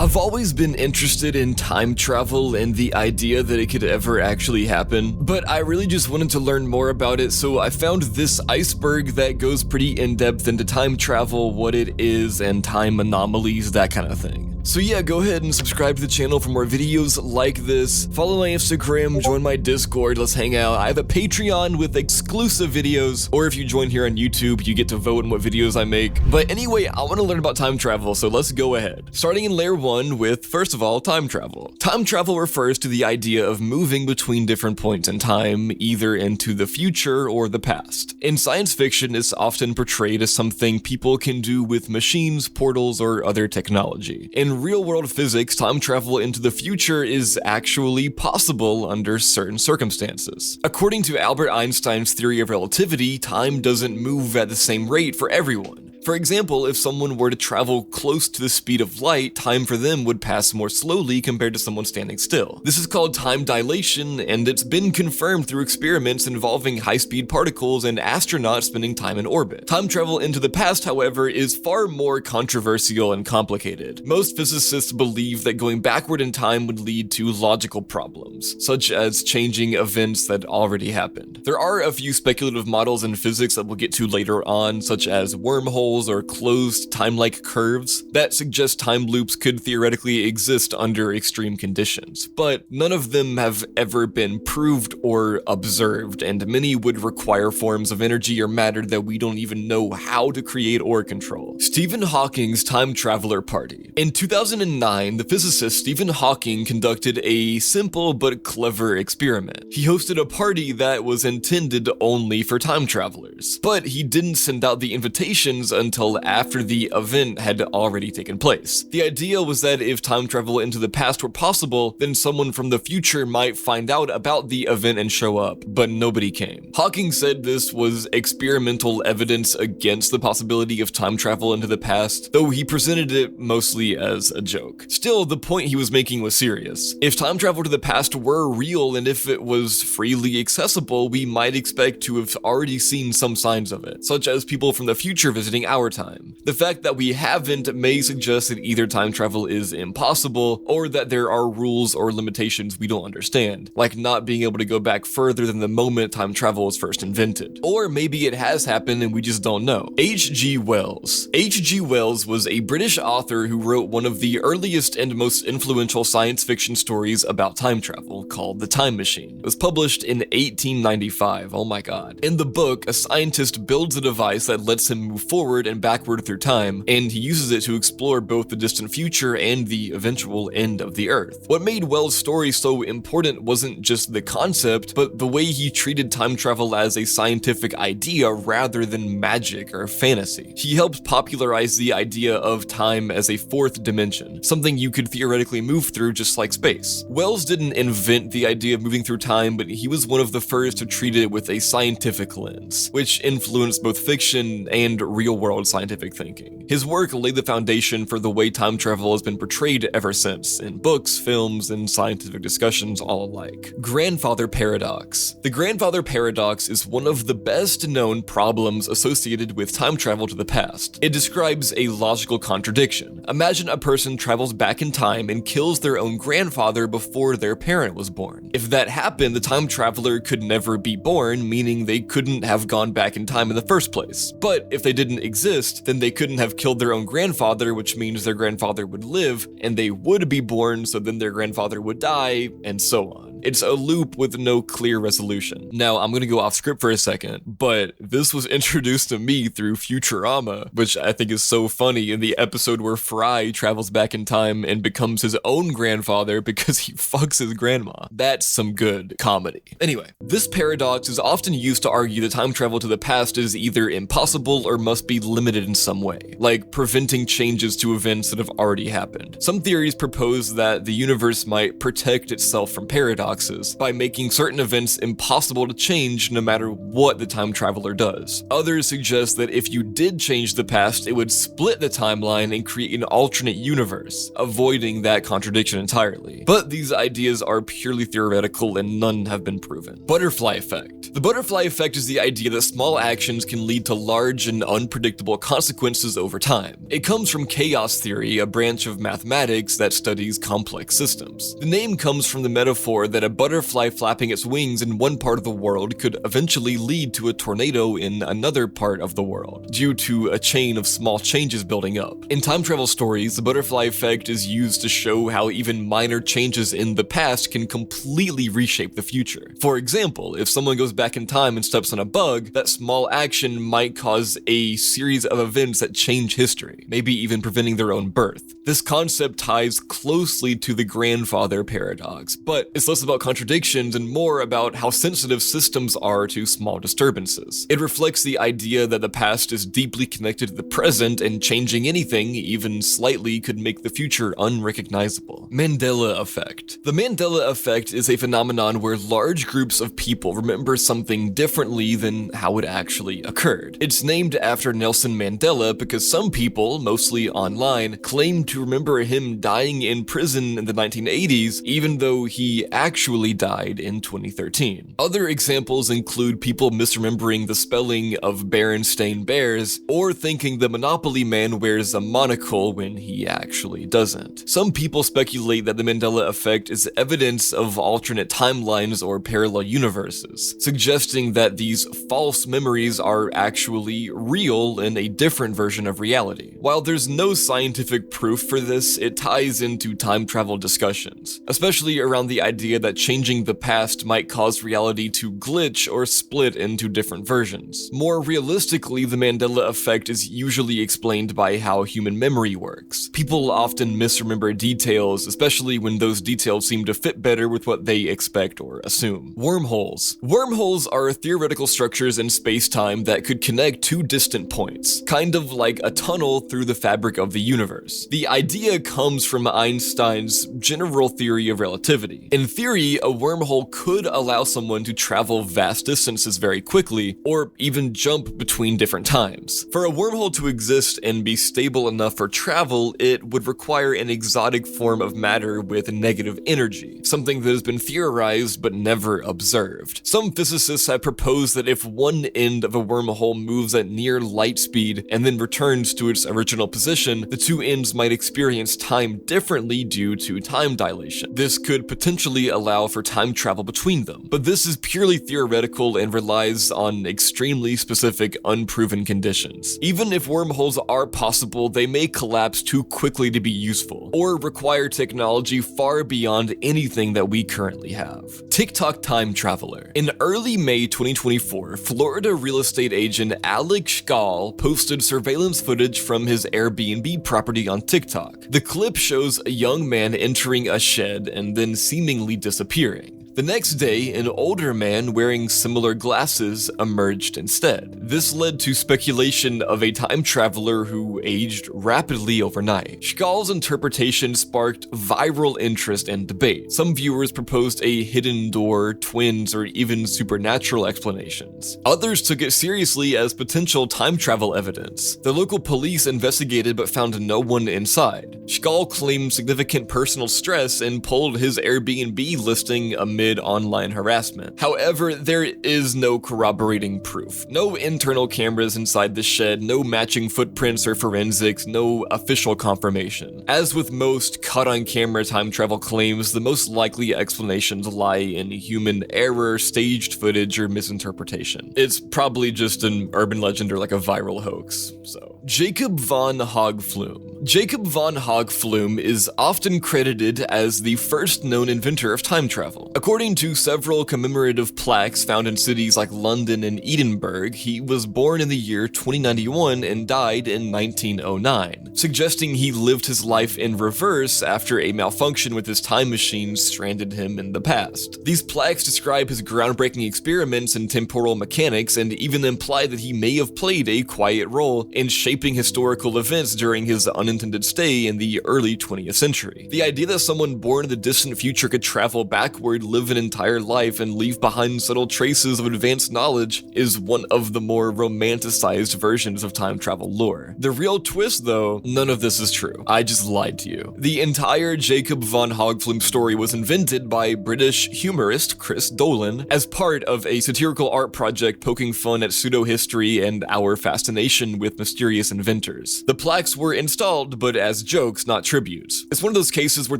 I've always been interested in time travel and the idea that it could ever actually happen, but I really just wanted to learn more about it, so I found this iceberg that goes pretty in-depth into time travel, what it is, and time anomalies, that kind of thing. So yeah, go ahead and subscribe to the channel for more videos like this. Follow my Instagram, join my Discord, let's hang out. I have a Patreon with exclusive videos, or if you join here on YouTube, you get to vote on what videos I make. But anyway, I want to learn about time travel, so let's go ahead. Starting in layer 1 with, first of all, time travel. Time travel refers to the idea of moving between different points in time, either into the future or the past. In science fiction, it's often portrayed as something people can do with machines, portals, or other technology. In real-world physics, time travel into the future is actually possible under certain circumstances. According to Albert Einstein's theory of relativity, time doesn't move at the same rate for everyone. For example, if someone were to travel close to the speed of light, time for them would pass more slowly compared to someone standing still. This is called time dilation, and it's been confirmed through experiments involving high-speed particles and astronauts spending time in orbit. Time travel into the past, however, is far more controversial and complicated. Most physicists believe that going backward in time would lead to logical problems, such as changing events that already happened. There are a few speculative models in physics that we'll get to later on, such as wormholes or closed time-like curves that suggest time loops could theoretically exist under extreme conditions, but none of them have ever been proved or observed, and many would require forms of energy or matter that we don't even know how to create or control. Stephen Hawking's time traveler party. In 2009, the physicist Stephen Hawking conducted a simple but clever experiment. He hosted a party that was intended only for time travelers, but he didn't send out the invitations until after the event had already taken place. The idea was that if time travel into the past were possible, then someone from the future might find out about the event and show up, but nobody came. Hawking said this was experimental evidence against the possibility of time travel into the past, though he presented it mostly as a joke. Still, the point he was making was serious. If time travel to the past were real and if it was freely accessible, we might expect to have already seen some signs of it, such as people from the future visiting our time. The fact that we haven't may suggest that either time travel is impossible or that there are rules or limitations we don't understand, like not being able to go back further than the moment time travel was first invented. Or maybe it has happened and we just don't know. H.G. Wells. H.G. Wells was a British author who wrote one of the earliest and most influential science fiction stories about time travel, called The Time Machine. It was published in 1895, oh my god. In the book, a scientist builds a device that lets him move forward and backward through time, and he uses it to explore both the distant future and the eventual end of the Earth. What made Wells' story so important wasn't just the concept, but the way he treated time travel as a scientific idea rather than magic or fantasy. He helped popularize the idea of time as a fourth dimension, something you could theoretically move through just like space. Wells didn't invent the idea of moving through time, but he was one of the first to treat it with a scientific lens, which influenced both fiction and real-world scientific thinking. His work laid the foundation for the way time travel has been portrayed ever since, in books, films, and scientific discussions all alike. Grandfather paradox. The grandfather paradox is one of the best known problems associated with time travel to the past. It describes a logical contradiction. Imagine a person travels back in time and kills their own grandfather before their parent was born. If that happened, the time traveler could never be born, meaning they couldn't have gone back in time in the first place. But if they didn't exist, then they couldn't have killed their own grandfather, which means their grandfather would live, and they would be born, so then their grandfather would die, and so on. It's a loop with no clear resolution. Now, I'm gonna go off script for a second, but this was introduced to me through Futurama, which I think is so funny in the episode where Fry travels back in time and becomes his own grandfather because he fucks his grandma. That's some good comedy. Anyway, this paradox is often used to argue that time travel to the past is either impossible or must be limited in some way, like preventing changes to events that have already happened. Some theories propose that the universe might protect itself from paradox paradoxes by making certain events impossible to change no matter what the time traveler does. Others suggest that if you did change the past, it would split the timeline and create an alternate universe, avoiding that contradiction entirely. But these ideas are purely theoretical and none have been proven. Butterfly effect. The butterfly effect is the idea that small actions can lead to large and unpredictable consequences over time. It comes from chaos theory, a branch of mathematics that studies complex systems. The name comes from the metaphor that a butterfly flapping its wings in one part of the world could eventually lead to a tornado in another part of the world, due to a chain of small changes building up. In time travel stories, the butterfly effect is used to show how even minor changes in the past can completely reshape the future. For example, if someone goes back in time and steps on a bug, that small action might cause a series of events that change history, maybe even preventing their own birth. This concept ties closely to the grandfather paradox, but it's less about contradictions and more about how sensitive systems are to small disturbances. It reflects the idea that the past is deeply connected to the present, and changing anything, even slightly, could make the future unrecognizable. Mandela effect. The Mandela effect is a phenomenon where large groups of people remember something differently than how it actually occurred. It's named after Nelson Mandela because some people, mostly online, claim to remember him dying in prison in the 1980s, even though he actually died in 2013. Other examples include people misremembering the spelling of Berenstain Bears, or thinking the Monopoly Man wears a monocle when he actually doesn't. Some people speculate that the Mandela effect is evidence of alternate timelines or parallel universes, suggesting that these false memories are actually real in a different version of reality. While there's no scientific proof for this, it ties into time travel discussions, especially around the idea that changing the past might cause reality to glitch or split into different versions. More realistically, the Mandela effect is usually explained by how human memory works. People often misremember details, especially when those details seem to fit better with what they expect or assume. Wormholes. Wormholes are theoretical structures in space-time that could connect two distant points, kind of like a tunnel through the fabric of the universe. The idea comes from Einstein's general theory of relativity. In theory, a wormhole could allow someone to travel vast distances very quickly, or even jump between different times. For a wormhole to exist and be stable enough for travel, it would require an exotic form of matter with negative energy, something that has been theorized but never observed. Some physicists have proposed that if one end of a wormhole moves at near light speed and then returns to its original position, the two ends might experience time differently due to time dilation. This could potentially allow for time travel between them, but this is purely theoretical and relies on extremely specific, unproven conditions. Even if wormholes are possible, they may collapse too quickly to be useful, or require technology far beyond anything that we currently have. TikTok time traveler. In early May 2024, Florida real estate agent Alex Schall posted surveillance footage from his Airbnb property on TikTok. The clip shows a young man entering a shed and then seemingly disappearing. The next day, an older man wearing similar glasses emerged instead. This led to speculation of a time traveler who aged rapidly overnight. Schall's interpretation sparked viral interest and debate. Some viewers proposed a hidden door, twins, or even supernatural explanations. Others took it seriously as potential time travel evidence. The local police investigated but found no one inside. Schall claimed significant personal stress and pulled his Airbnb listing amid online harassment. However, there is no corroborating proof. No internal cameras inside the shed, no matching footprints or forensics, no official confirmation. As with most caught-on-camera time travel claims, the most likely explanations lie in human error, staged footage, or misinterpretation. It's probably just an urban legend or like a viral hoax, so. Jacob von Hogflume. Jacob von Hogflume is often credited as the first known inventor of time travel. According to several commemorative plaques found in cities like London and Edinburgh, he was born in the year 2091 and died in 1909, suggesting he lived his life in reverse after a malfunction with his time machine stranded him in the past. These plaques describe his groundbreaking experiments in temporal mechanics and even imply that he may have played a quiet role in shaping historical events during his unintended stay in the early 20th century. The idea that someone born in the distant future could travel backward lives live an entire life and leave behind subtle traces of advanced knowledge is one of the more romanticized versions of time travel lore. The real twist though, none of this is true. I just lied to you. The entire Jacob von Hogflume story was invented by British humorist Chris Dolan as part of a satirical art project poking fun at pseudo-history and our fascination with mysterious inventors. The plaques were installed, but as jokes, not tributes. It's one of those cases where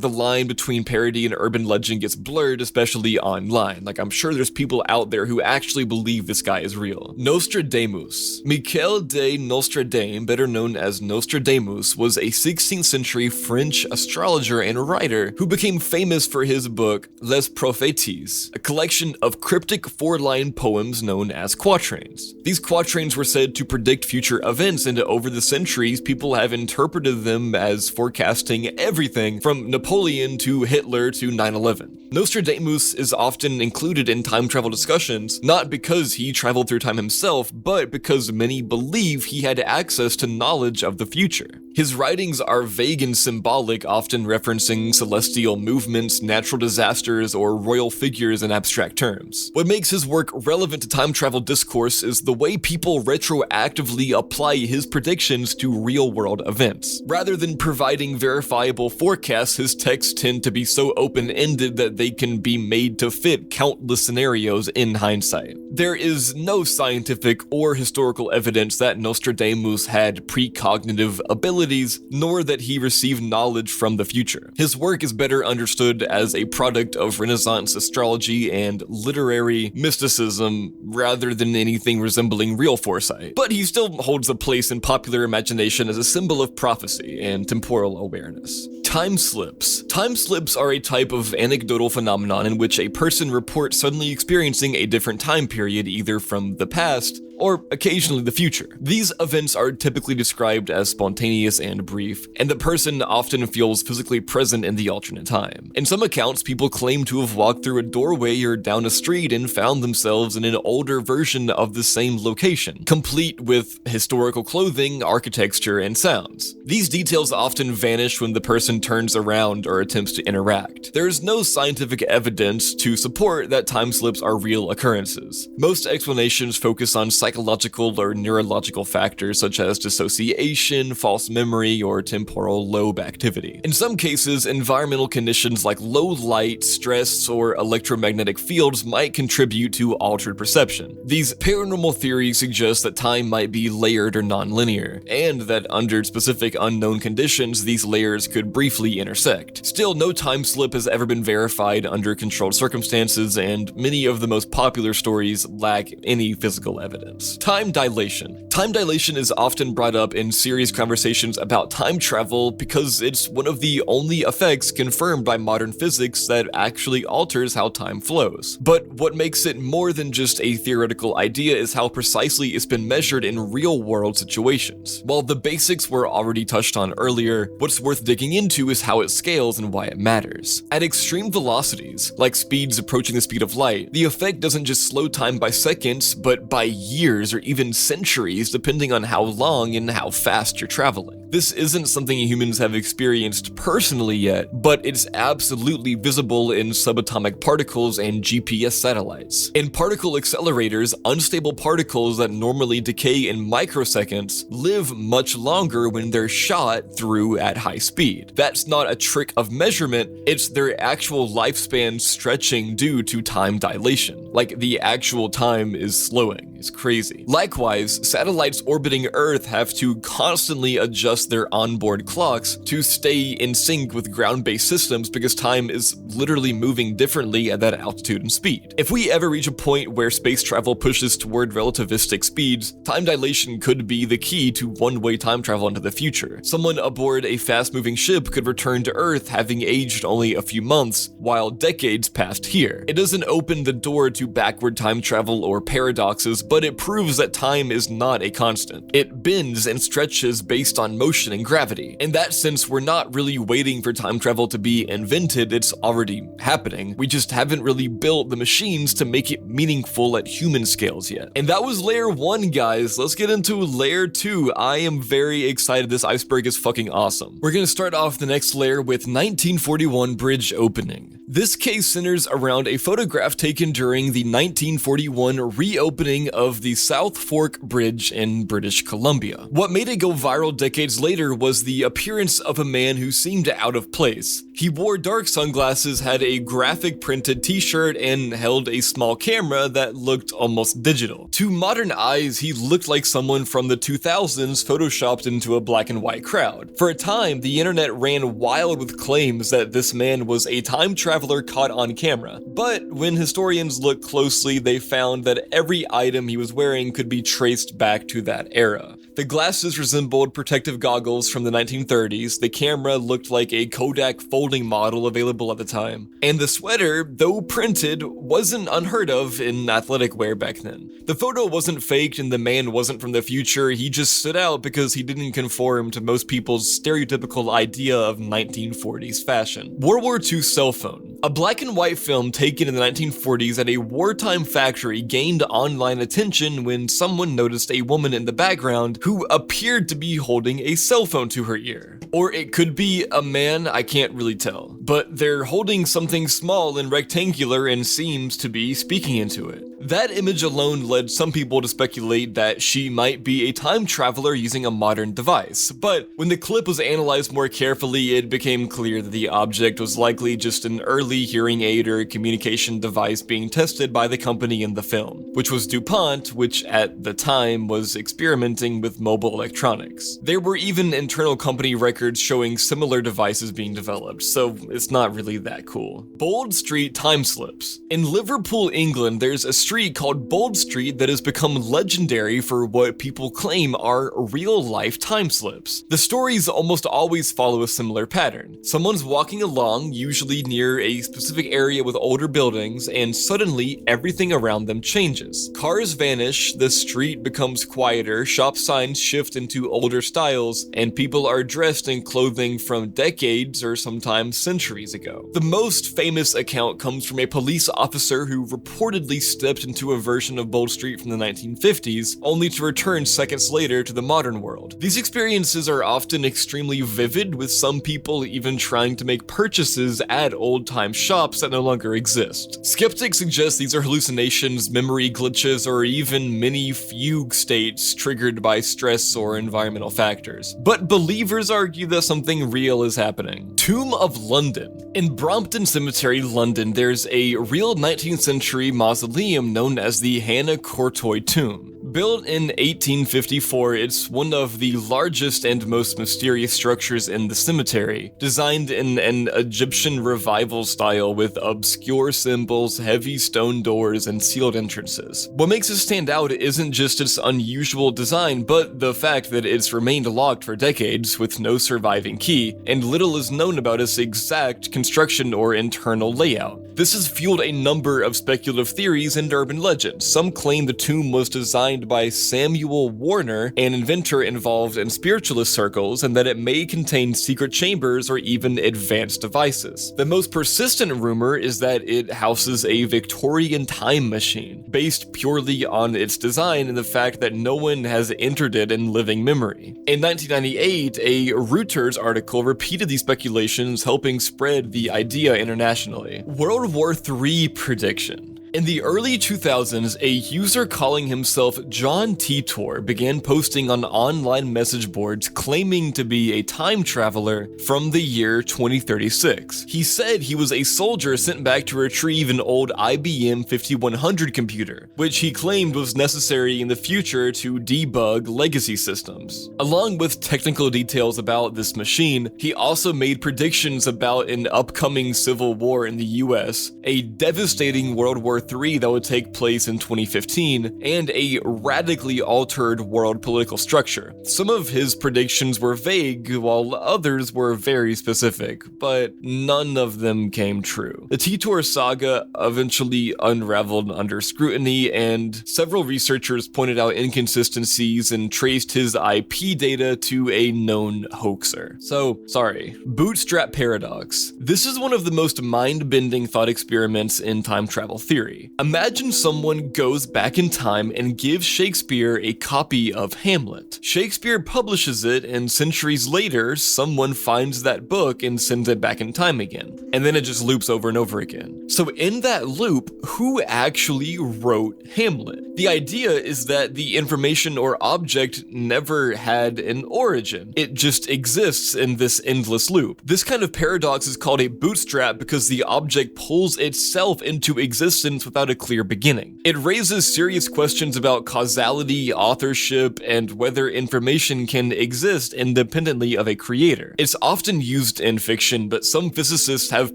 the line between parody and urban legend gets blurred, especially online. Like, I'm sure there's people out there who actually believe this guy is real. Nostradamus. Michel de Nostradame, better known as Nostradamus, was a 16th century French astrologer and writer who became famous for his book Les Prophéties, a collection of cryptic four-line poems known as quatrains. These quatrains were said to predict future events, and over the centuries, people have interpreted them as forecasting everything from Napoleon to Hitler to 9/11. Nostradamus is often included in time travel discussions, not because he traveled through time himself, but because many believe he had access to knowledge of the future. His writings are vague and symbolic, often referencing celestial movements, natural disasters, or royal figures in abstract terms. What makes his work relevant to time travel discourse is the way people retroactively apply his predictions to real-world events. Rather than providing verifiable forecasts, his texts tend to be so open-ended that they can be made to fit countless scenarios in hindsight. There is no scientific or historical evidence that Nostradamus had precognitive abilities, nor that he received knowledge from the future. His work is better understood as a product of Renaissance astrology and literary mysticism rather than anything resembling real foresight. But he still holds a place in popular imagination as a symbol of prophecy and temporal awareness. Time slips. Time slips are a type of anecdotal phenomenon in which a person reports suddenly experiencing a different time period, either from the past or occasionally the future. These events are typically described as spontaneous and brief, and the person often feels physically present in the alternate time. In some accounts, people claim to have walked through a doorway or down a street and found themselves in an older version of the same location, complete with historical clothing, architecture, and sounds. These details often vanish when the person turns around or attempts to interact. There is no scientific evidence to support that time slips are real occurrences. Most explanations focus on psychological or neurological factors such as dissociation, false memory, or temporal lobe activity. In some cases, environmental conditions like low light, stress, or electromagnetic fields might contribute to altered perception. These paranormal theories suggest that time might be layered or non-linear, and that under specific unknown conditions, these layers could briefly intersect. Still, no time slip has ever been verified under controlled circumstances, and many of the most popular stories lack any physical evidence. Time dilation. Time dilation is often brought up in serious conversations about time travel because it's one of the only effects confirmed by modern physics that actually alters how time flows. But what makes it more than just a theoretical idea is how precisely it's been measured in real-world situations. While the basics were already touched on earlier, what's worth digging into is how it scales and why it matters. At extreme velocities, like speeds approaching the speed of light, the effect doesn't just slow time by seconds, but by years or even centuries, depending on how long and how fast you're traveling. This isn't something humans have experienced personally yet, but it's absolutely visible in subatomic particles and GPS satellites. In particle accelerators, unstable particles that normally decay in microseconds live much longer when they're shot through at high speed. That's not a trick of measurement, it's their actual lifespan stretching due to time dilation. Like, the actual time is slowing. It's crazy. Likewise, satellites orbiting Earth have to constantly adjust their onboard clocks to stay in sync with ground-based systems because time is literally moving differently at that altitude and speed. If we ever reach a point where space travel pushes toward relativistic speeds, time dilation could be the key to one-way time travel into the future. Someone aboard a fast-moving ship could return to Earth having aged only a few months, while decades passed here. It doesn't open the door to backward time travel or paradoxes, but it proves that time is not a constant. It bends and stretches based on motion and gravity. In that sense, we're not really waiting for time travel to be invented, it's already happening. We just haven't really built the machines to make it meaningful at human scales yet. And that was layer 1, guys. Let's get into layer 2. I am very excited. This iceberg is fucking awesome. We're gonna start off the next layer with 1941 bridge opening. This case centers around a photograph taken during the 1941 reopening of the South Fork Bridge in British Columbia. What made it go viral decades later was the appearance of a man who seemed out of place. He wore dark sunglasses, had a graphic printed t-shirt, and held a small camera that looked almost digital. To modern eyes, he looked like someone from the 2000s photoshopped into a black and white crowd. For a time, the internet ran wild with claims that this man was a time traveler caught on camera. But when historians looked closely, they found that every item he was wearing could be traced back to that era. The glasses resembled protective goggles from the 1930s, the camera looked like a Kodak folding model available at the time, and the sweater, though printed, wasn't unheard of in athletic wear back then. The photo wasn't faked and the man wasn't from the future, he just stood out because he didn't conform to most people's stereotypical idea of 1940s fashion. World War II cell phone. A black and white film taken in the 1940s at a wartime factory gained online attention when someone noticed a woman in the background who appeared to be holding a cell phone to her ear. Or it could be a man, I can't really tell. But they're holding something small and rectangular and seems to be speaking into it. That image alone led some people to speculate that she might be a time traveler using a modern device. But when the clip was analyzed more carefully, it became clear that the object was likely just an early hearing aid or communication device being tested by the company in the film, which was DuPont, which at the time was experimenting with mobile electronics. There were even internal company records showing similar devices being developed, so it's not really that cool. Bold Street time slips. In Liverpool, England, there's a street called Bold Street that has become legendary for what people claim are real-life time slips. The stories almost always follow a similar pattern. Someone's walking along, usually near a specific area with older buildings, and suddenly everything around them changes. Cars vanish, the street becomes quieter, shop signs shift into older styles, and people are dressed in clothing from decades or sometimes centuries ago. The most famous account comes from a police officer who reportedly stepped into a version of Bold Street from the 1950s, only to return seconds later to the modern world. These experiences are often extremely vivid, with some people even trying to make purchases at old-time shops that no longer exist. Skeptics suggest these are hallucinations, memory glitches, or even mini fugue states triggered by stress or environmental factors. But believers argue that something real is happening. Tomb of London. In Brompton Cemetery, London, there's a real 19th century mausoleum known as the Hannah Courtoy Tomb. Built in 1854, it's one of the largest and most mysterious structures in the cemetery, designed in an Egyptian revival style with obscure symbols, heavy stone doors, and sealed entrances. What makes it stand out isn't just its unusual design, but the fact that it's remained locked for decades with no surviving key, and little is known about its exact construction or internal layout. This has fueled a number of speculative theories and urban legends. Some claim the tomb was designed by Samuel Warner, an inventor involved in spiritualist circles, and that it may contain secret chambers or even advanced devices. The most persistent rumor is that it houses a Victorian time machine, based purely on its design and the fact that no one has entered it in living memory. In 1998, a Reuters article repeated these speculations, helping spread the idea internationally. World War III prediction. In the early 2000s, a user calling himself John Titor began posting on online message boards claiming to be a time traveler from the year 2036. He said he was a soldier sent back to retrieve an old IBM 5100 computer, which he claimed was necessary in the future to debug legacy systems. Along with technical details about this machine, he also made predictions about an upcoming civil war in the US, a devastating World War III that would take place in 2015, and a radically altered world political structure. Some of his predictions were vague, while others were very specific, but none of them came true. The Titor saga eventually unraveled under scrutiny, and several researchers pointed out inconsistencies and traced his IP data to a known hoaxer. So, sorry. Bootstrap paradox. This is one of the most mind-bending thought experiments in time travel theory. Imagine someone goes back in time and gives Shakespeare a copy of Hamlet. Shakespeare publishes it, and centuries later, someone finds that book and sends it back in time again. And then it just loops over and over again. So in that loop, who actually wrote Hamlet? The idea is that the information or object never had an origin. It just exists in this endless loop. This kind of paradox is called a bootstrap because the object pulls itself into existence without a clear beginning. It raises serious questions about causality, authorship, and whether information can exist independently of a creator. It's often used in fiction, but some physicists have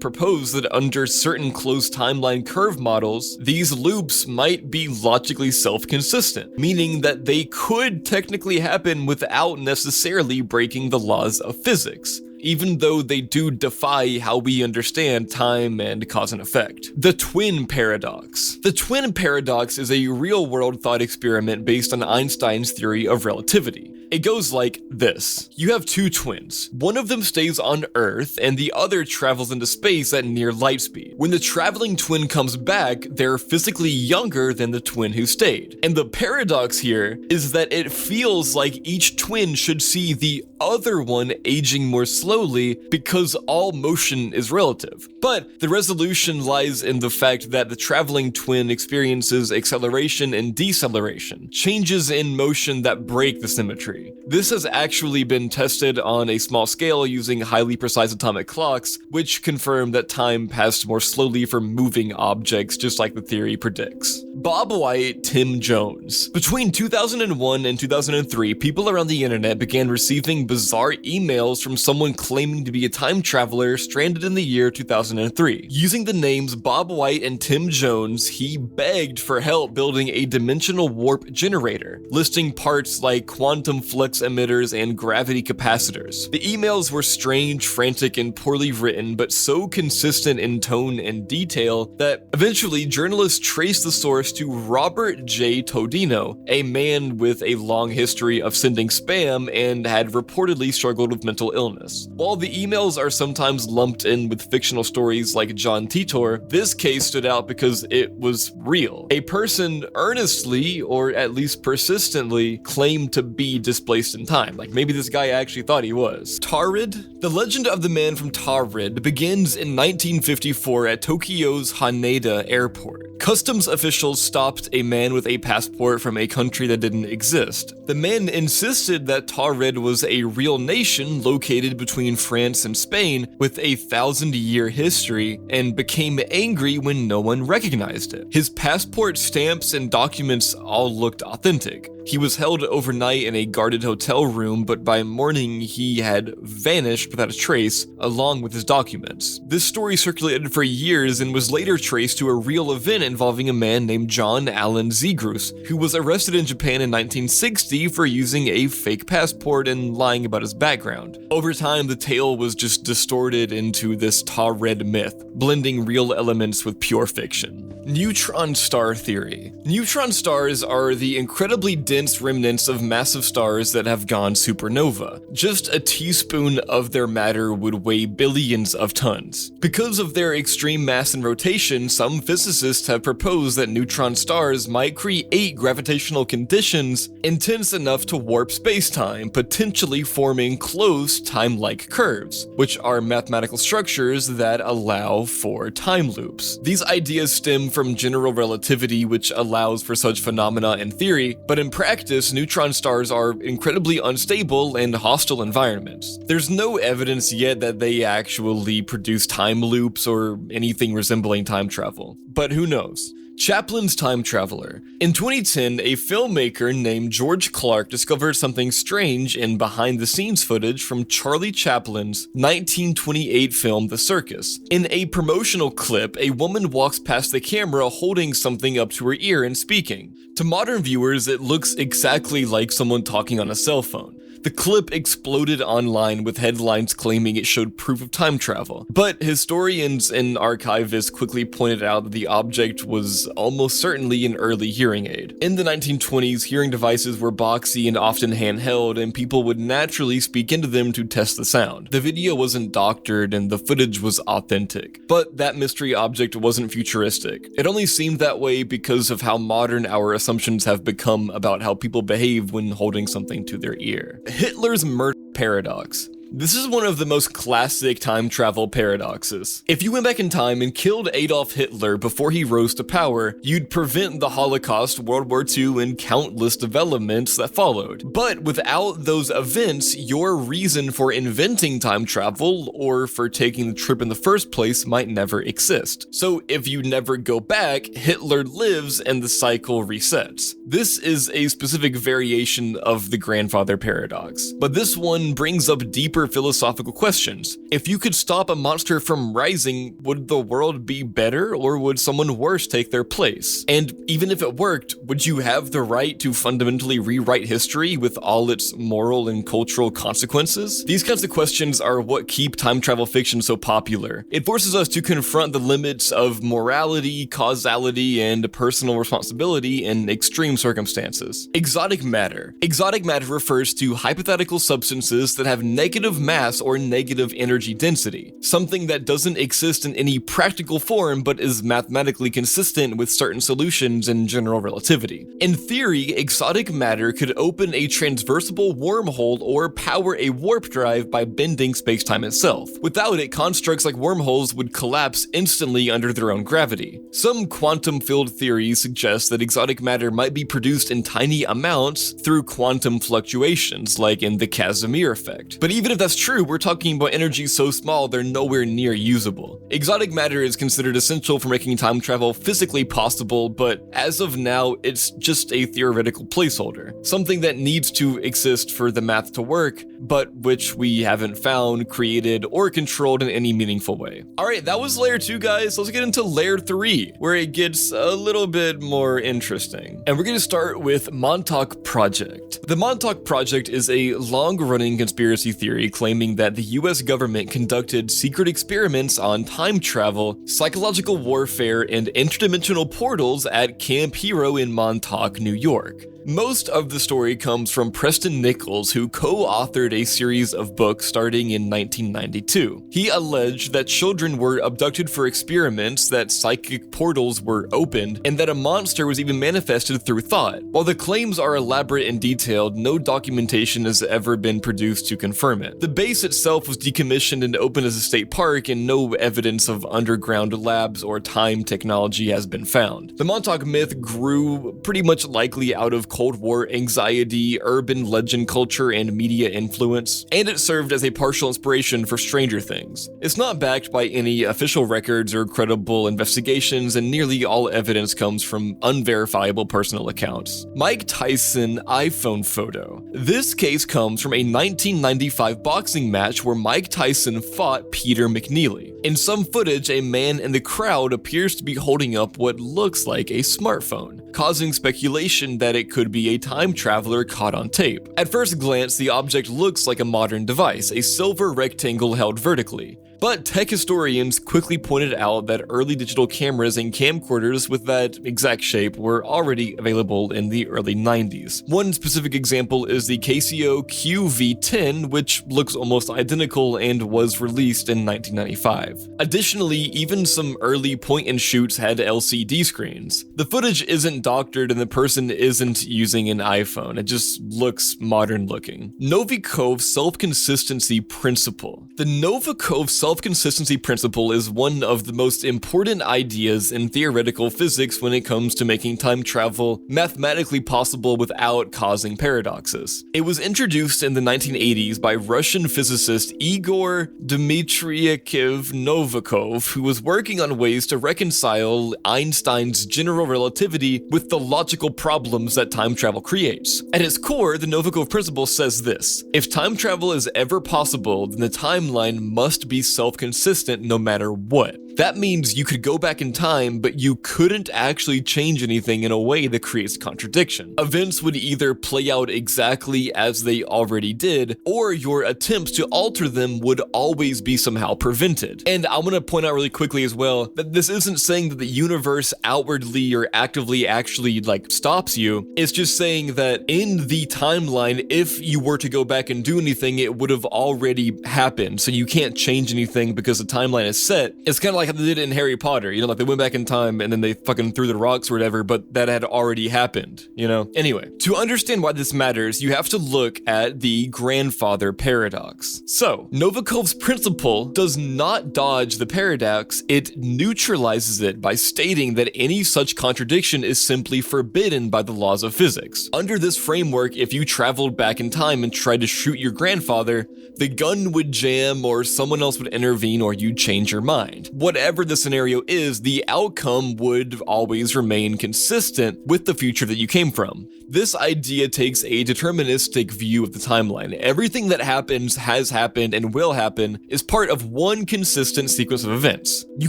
proposed that under certain closed timeline curve models, these loops might be logically self-consistent, meaning that they could technically happen without necessarily breaking the laws of physics, even though they do defy how we understand time and cause and effect. The twin paradox. The twin paradox is a real-world thought experiment based on Einstein's theory of relativity. It goes like this. You have two twins. One of them stays on Earth, and the other travels into space at near light speed. When the traveling twin comes back, they're physically younger than the twin who stayed. And the paradox here is that it feels like each twin should see the other one aging more slowly because all motion is relative. But the resolution lies in the fact that the traveling twin experiences acceleration and deceleration, changes in motion that break the symmetry. This has actually been tested on a small scale using highly precise atomic clocks, which confirm that time passed more slowly for moving objects, just like the theory predicts. Bob White, Tim Jones. Between 2001 and 2003, people around the internet began receiving bizarre emails from someone claiming to be a time traveler stranded in the year 2003. Using the names Bob White and Tim Jones, he begged for help building a dimensional warp generator, listing parts like quantum flux emitters and gravity capacitors. The emails were strange, frantic, and poorly written, but so consistent in tone and detail that eventually journalists traced the source to Robert J. Todino, a man with a long history of sending spam and had reportedly struggled with mental illness. While the emails are sometimes lumped in with fictional stories like John Titor, this case stood out because it was real. A person earnestly, or at least persistently, claimed to be displaced in time. Like maybe this guy actually thought he was. Tarid? The legend of the man from Tarid begins in 1954 at Tokyo's Haneda Airport. Customs officials stopped a man with a passport from a country that didn't exist. The man insisted that Tarid was a real nation located between France and Spain with a 1,000-year history and became angry when no one recognized it. His passport stamps and documents all looked authentic. He was held overnight in a guarded hotel room, but by morning he had vanished without a trace, along with his documents. This story circulated for years and was later traced to a real event involving a man named John Allen Zegrus, who was arrested in Japan in 1960 for using a fake passport and lying about his background. Over time, the tale was just distorted into this Tarid myth, blending real elements with pure fiction. Neutron star theory. Neutron stars are the incredibly dense remnants of massive stars that have gone supernova. Just a teaspoon of their matter would weigh billions of tons. Because of their extreme mass and rotation, some physicists have proposed that neutron stars might create gravitational conditions intense enough to warp space-time, potentially forming closed time-like curves, which are mathematical structures that allow for time loops. These ideas stem from general relativity, which allows for such phenomena in theory, but in practice, neutron stars are incredibly unstable and hostile environments. There's no evidence yet that they actually produce time loops or anything resembling time travel, but who knows? Chaplin's time traveler. In 2010, a filmmaker named George Clark discovered something strange in behind-the-scenes footage from Charlie Chaplin's 1928 film The Circus. In a promotional clip, a woman walks past the camera holding something up to her ear and speaking. To modern viewers, it looks exactly like someone talking on a cell phone. The clip exploded online with headlines claiming it showed proof of time travel, but historians and archivists quickly pointed out that the object was almost certainly an early hearing aid. In the 1920s, hearing devices were boxy and often handheld, and people would naturally speak into them to test the sound. The video wasn't doctored and the footage was authentic, but that mystery object wasn't futuristic. It only seemed that way because of how modern our assumptions have become about how people behave when holding something to their ear. Hitler's murder paradox. This is one of the most classic time travel paradoxes. If you went back in time and killed Adolf Hitler before he rose to power, you'd prevent the Holocaust, World War II, and countless developments that followed. But without those events, your reason for inventing time travel, or for taking the trip in the first place, might never exist. So if you never go back, Hitler lives and the cycle resets. This is a specific variation of the grandfather paradox, but this one brings up deeper philosophical questions. If you could stop a monster from rising, would the world be better, or would someone worse take their place? And even if it worked, would you have the right to fundamentally rewrite history with all its moral and cultural consequences? These kinds of questions are what keep time travel fiction so popular. It forces us to confront the limits of morality, causality, and personal responsibility in extreme circumstances. Exotic matter. Exotic matter refers to hypothetical substances that have negative mass or negative energy density, something that doesn't exist in any practical form but is mathematically consistent with certain solutions in general relativity. In theory, exotic matter could open a transversible wormhole or power a warp drive by bending spacetime itself. Without it, constructs like wormholes would collapse instantly under their own gravity. Some quantum field theories suggest that exotic matter might be produced in tiny amounts through quantum fluctuations, like in the Casimir effect. But even if that's true, we're talking about energy so small they're nowhere near usable. Exotic matter is considered essential for making time travel physically possible, but as of now, it's just a theoretical placeholder. Something that needs to exist for the math to work, but which we haven't found, created, or controlled in any meaningful way. Alright, that was layer 2, guys. Let's get into layer 3, where it gets a little bit more interesting. And we're gonna start with Montauk Project. The Montauk Project is a long-running conspiracy theory claiming that the US government conducted secret experiments on time travel, psychological warfare, and interdimensional portals at Camp Hero in Montauk, New York. Most of the story comes from Preston Nichols, who co-authored a series of books starting in 1992. He alleged that children were abducted for experiments, that psychic portals were opened, and that a monster was even manifested through thought. While the claims are elaborate and detailed, no documentation has ever been produced to confirm it. The base itself was decommissioned and opened as a state park, and no evidence of underground labs or time technology has been found. The Montauk myth grew pretty much likely out of Cold War anxiety, urban legend culture, and media influence, and it served as a partial inspiration for Stranger Things. It's not backed by any official records or credible investigations, and nearly all evidence comes from unverifiable personal accounts. Mike Tyson iPhone photo. This case comes from a 1995 boxing match where Mike Tyson fought Peter McNeely. In some footage, a man in the crowd appears to be holding up what looks like a smartphone, causing speculation that it could be a time traveler caught on tape. At first glance, the object looks like a modern device, a silver rectangle held vertically. But tech historians quickly pointed out that early digital cameras and camcorders with that exact shape were already available in the early 90s. One specific example is the Casio QV10, which looks almost identical and was released in 1995. Additionally, even some early point-and-shoots had LCD screens. The footage isn't doctored and the person isn't using an iPhone, it just looks modern looking. Novikov self-consistency principle. The Novikov self self-consistency principle is one of the most important ideas in theoretical physics when it comes to making time travel mathematically possible without causing paradoxes. It was introduced in the 1980s by Russian physicist Igor Dmitriev Novikov, who was working on ways to reconcile Einstein's general relativity with the logical problems that time travel creates. At its core, the Novikov principle says this: if time travel is ever possible, then the timeline must be self-consistent no matter what. That means you could go back in time, but you couldn't actually change anything in a way that creates contradiction. Events would either play out exactly as they already did, or your attempts to alter them would always be somehow prevented. And I want to point out really quickly as well that this isn't saying that the universe outwardly or actively actually stops you. It's just saying that in the timeline, if you were to go back and do anything, it would have already happened. So you can't change anything because the timeline is set. It's kind of like how they did it in Harry Potter, they went back in time and then they fucking threw the rocks or whatever, but that had already happened, Anyway, to understand why this matters, you have to look at the grandfather paradox. So, Novikov's principle does not dodge the paradox, it neutralizes it by stating that any such contradiction is simply forbidden by the laws of physics. Under this framework, if you traveled back in time and tried to shoot your grandfather, the gun would jam or someone else would intervene or you'd change your mind. Whatever the scenario is, the outcome would always remain consistent with the future that you came from. This idea takes a deterministic view of the timeline. Everything that happens, has happened, and will happen is part of one consistent sequence of events. You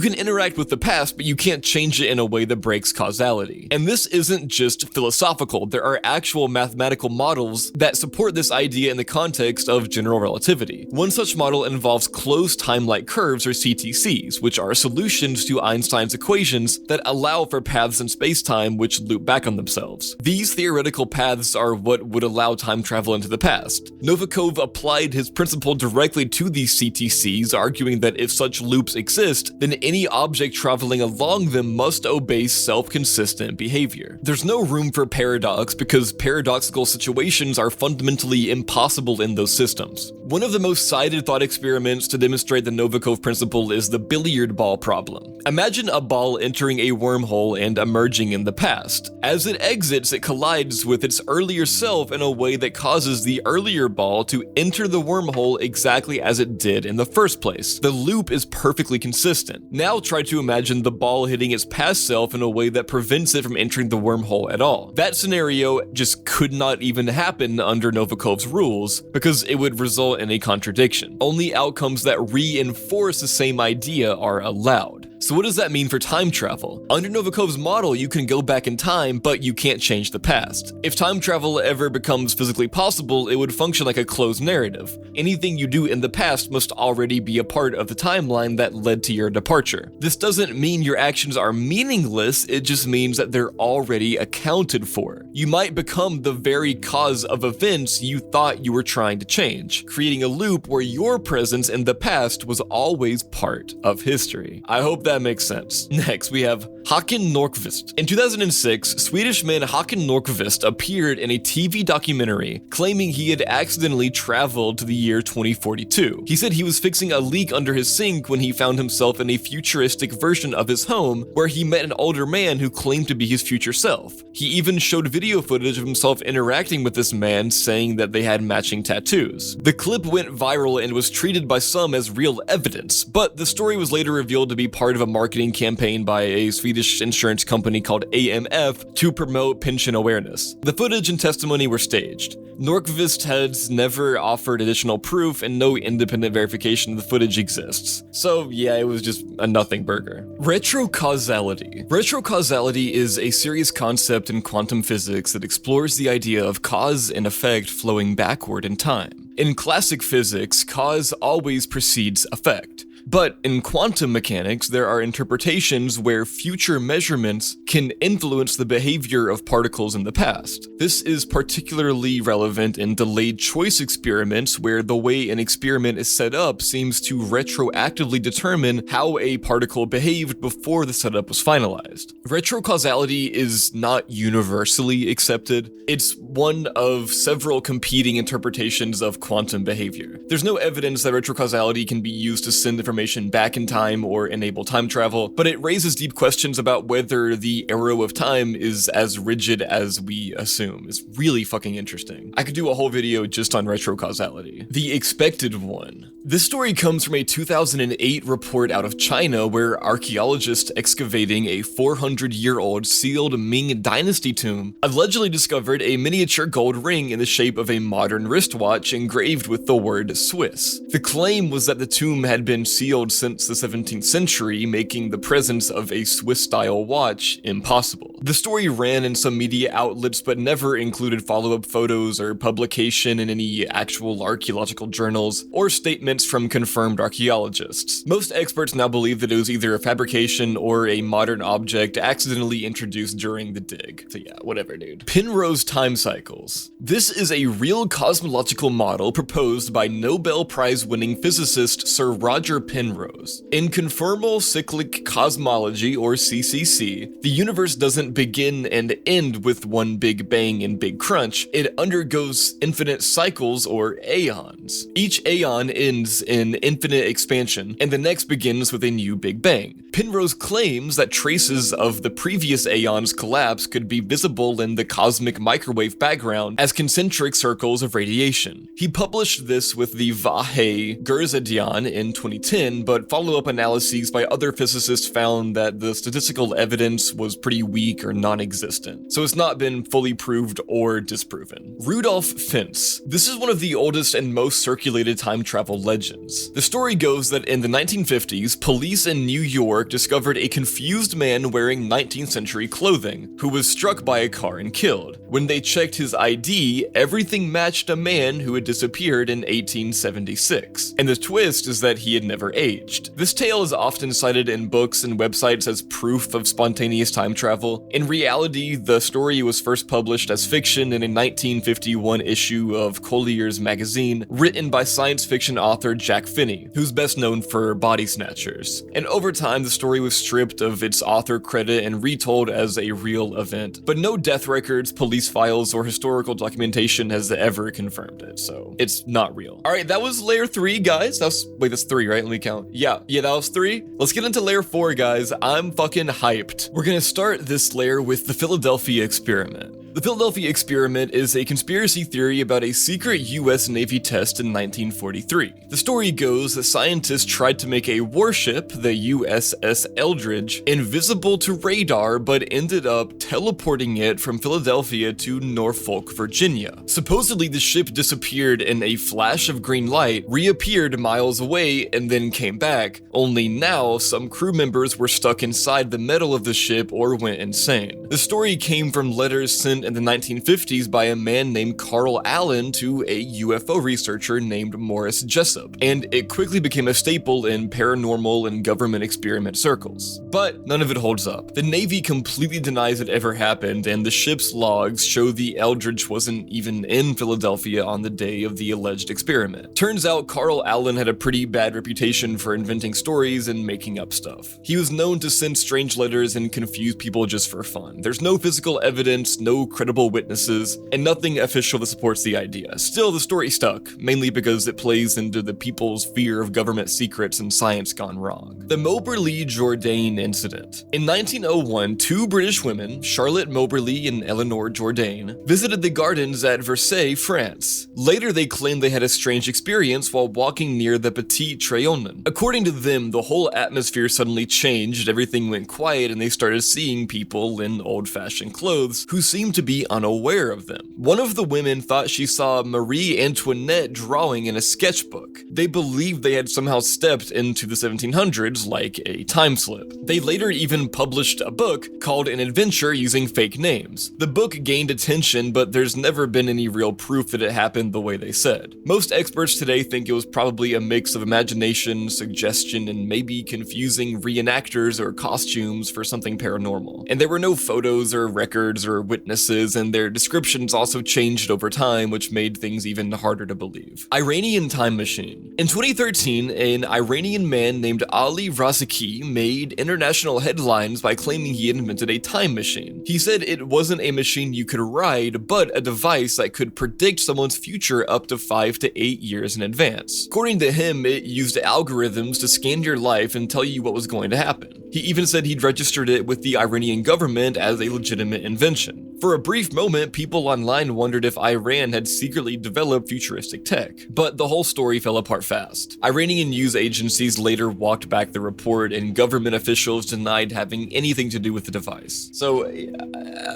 can interact with the past, but you can't change it in a way that breaks causality. And this isn't just philosophical. There are actual mathematical models that support this idea in the context of general relativity. One such model involves closed time-like curves, or CTCs, which are solutions to Einstein's equations that allow for paths in space-time which loop back on themselves. These theoretical paths are what would allow time travel into the past. Novikov applied his principle directly to these CTCs, arguing that if such loops exist, then any object traveling along them must obey self-consistent behavior. There's no room for paradox because paradoxical situations are fundamentally impossible in those systems. One of the most cited thought experiments to demonstrate the Novikov principle is the billiard ball problem. Imagine a ball entering a wormhole and emerging in the past. As it exits, it collides with its earlier self in a way that causes the earlier ball to enter the wormhole exactly as it did in the first place. The loop is perfectly consistent. Now try to imagine the ball hitting its past self in a way that prevents it from entering the wormhole at all. That scenario just could not even happen under Novikov's rules because it would result in a contradiction. Only outcomes that reinforce the same idea are allowed. So what does that mean for time travel? Under Novikov's model, you can go back in time, but you can't change the past. If time travel ever becomes physically possible, it would function like a closed narrative. Anything you do in the past must already be a part of the timeline that led to your departure. This doesn't mean your actions are meaningless, it just means that they're already accounted for. You might become the very cause of events you thought you were trying to change, creating a loop where your presence in the past was always part of history. I hope that makes sense. Next, we have Håkan Nordqvist. In 2006, Swedish man Håkan Nordqvist appeared in a TV documentary claiming he had accidentally traveled to the year 2042. He said he was fixing a leak under his sink when he found himself in a futuristic version of his home where he met an older man who claimed to be his future self. He even showed video footage of himself interacting with this man, saying that they had matching tattoos. The clip went viral and was treated by some as real evidence, but the story was later revealed to be part of a marketing campaign by a Swedish insurance company called AMF to promote pension awareness. The footage and testimony were staged. Nordqvist has never offered additional proof and no independent verification of the footage exists. So yeah, it was just a nothing burger. Retrocausality. Retrocausality is a serious concept in quantum physics that explores the idea of cause and effect flowing backward in time. In classic physics, cause always precedes effect. But in quantum mechanics, there are interpretations where future measurements can influence the behavior of particles in the past. This is particularly relevant in delayed choice experiments, where the way an experiment is set up seems to retroactively determine how a particle behaved before the setup was finalized. Retrocausality is not universally accepted. It's one of several competing interpretations of quantum behavior. There's no evidence that retrocausality can be used to send information back in time or enable time travel, but it raises deep questions about whether the arrow of time is as rigid as we assume. It's really fucking interesting. I could do a whole video just on retrocausality. The expected one. This story comes from a 2008 report out of China where archaeologists excavating a 400-year-old sealed Ming Dynasty tomb allegedly discovered a miniature gold ring in the shape of a modern wristwatch engraved with the word Swiss. The claim was that the tomb had been sealed since the 17th century, making the presence of a Swiss-style watch impossible. The story ran in some media outlets but never included follow-up photos or publication in any actual archaeological journals or statements from confirmed archaeologists. Most experts now believe that it was either a fabrication or a modern object accidentally introduced during the dig. So yeah, whatever, dude. Penrose time cycles. This is a real cosmological model proposed by Nobel Prize-winning physicist Sir Roger Penrose. In conformal cyclic cosmology, or CCC, the universe doesn't begin and end with one big bang and big crunch. It undergoes infinite cycles, or aeons. Each aeon ends in infinite expansion, and the next begins with a new Big Bang. Penrose claims that traces of the previous aeon's collapse could be visible in the cosmic microwave background as concentric circles of radiation. He published this with the Vahe-Gurzadyan in 2010, but follow-up analyses by other physicists found that the statistical evidence was pretty weak or non-existent, so it's not been fully proved or disproven. Rudolf Fentz. This is one of the oldest and most circulated time travel legends. The story goes that in the 1950s, police in New York discovered a confused man wearing 19th century clothing, who was struck by a car and killed. When they checked his ID, everything matched a man who had disappeared in 1876. And the twist is that he had never aged. This tale is often cited in books and websites as proof of spontaneous time travel. In reality, the story was first published as fiction in a 1951 issue of Collier's magazine, written by science fiction author Jack Finney, who's best known for Body Snatchers. And over time, the story was stripped of its author credit and retold as a real event. But no death records, police files, or historical documentation has ever confirmed it, so it's not real. Alright, that was layer 3, guys. Wait, that's 3, right? Let me count. Yeah, that was 3. Let's get into layer 4, guys. I'm fucking hyped. We're gonna start this layer with the Philadelphia experiment. The Philadelphia experiment is a conspiracy theory about a secret US Navy test in 1943. The story goes that scientists tried to make a warship, the USS Eldridge, invisible to radar, but ended up teleporting it from Philadelphia to Norfolk, Virginia. Supposedly, the ship disappeared in a flash of green light, reappeared miles away, and then came back. Only now, some crew members were stuck inside the metal of the ship or went insane. The story came from letters sent in the 1950s by a man named Carl Allen to a UFO researcher named Morris Jessup, and it quickly became a staple in paranormal and government experiment circles. But none of it holds up. The Navy completely denies it ever happened, and the ship's logs show the Eldridge wasn't even in Philadelphia on the day of the alleged experiment. Turns out Carl Allen had a pretty bad reputation for inventing stories and making up stuff. He was known to send strange letters and confuse people just for fun. There's no physical evidence, no credible witnesses, and nothing official that supports the idea. Still, the story stuck, mainly because it plays into the people's fear of government secrets and science gone wrong. The Moberly Jourdain incident. In 1901, two British women, Charlotte Moberly and Eleanor Jourdain, visited the gardens at Versailles, France. Later, they claimed they had a strange experience while walking near the Petit Trianon. According to them, the whole atmosphere suddenly changed, everything went quiet, and they started seeing people in old-fashioned clothes who seemed to be unaware of them. One of the women thought she saw Marie Antoinette drawing in a sketchbook. They believed they had somehow stepped into the 1700s like a time slip. They later even published a book called An Adventure using fake names. The book gained attention, but there's never been any real proof that it happened the way they said. Most experts today think it was probably a mix of imagination, suggestion, and maybe confusing reenactors or costumes for something paranormal. And there were no photos or records or witnesses references, and their descriptions also changed over time, which made things even harder to believe. Iranian time machine. In 2013, an Iranian man named Ali Razaki made international headlines by claiming he had invented a time machine. He said it wasn't a machine you could ride, but a device that could predict someone's future up to 5 to 8 years in advance. According to him, it used algorithms to scan your life and tell you what was going to happen. He even said he'd registered it with the Iranian government as a legitimate invention. For a brief moment, people online wondered if Iran had secretly developed futuristic tech, but the whole story fell apart fast. Iranian news agencies later walked back the report, and government officials denied having anything to do with the device. So,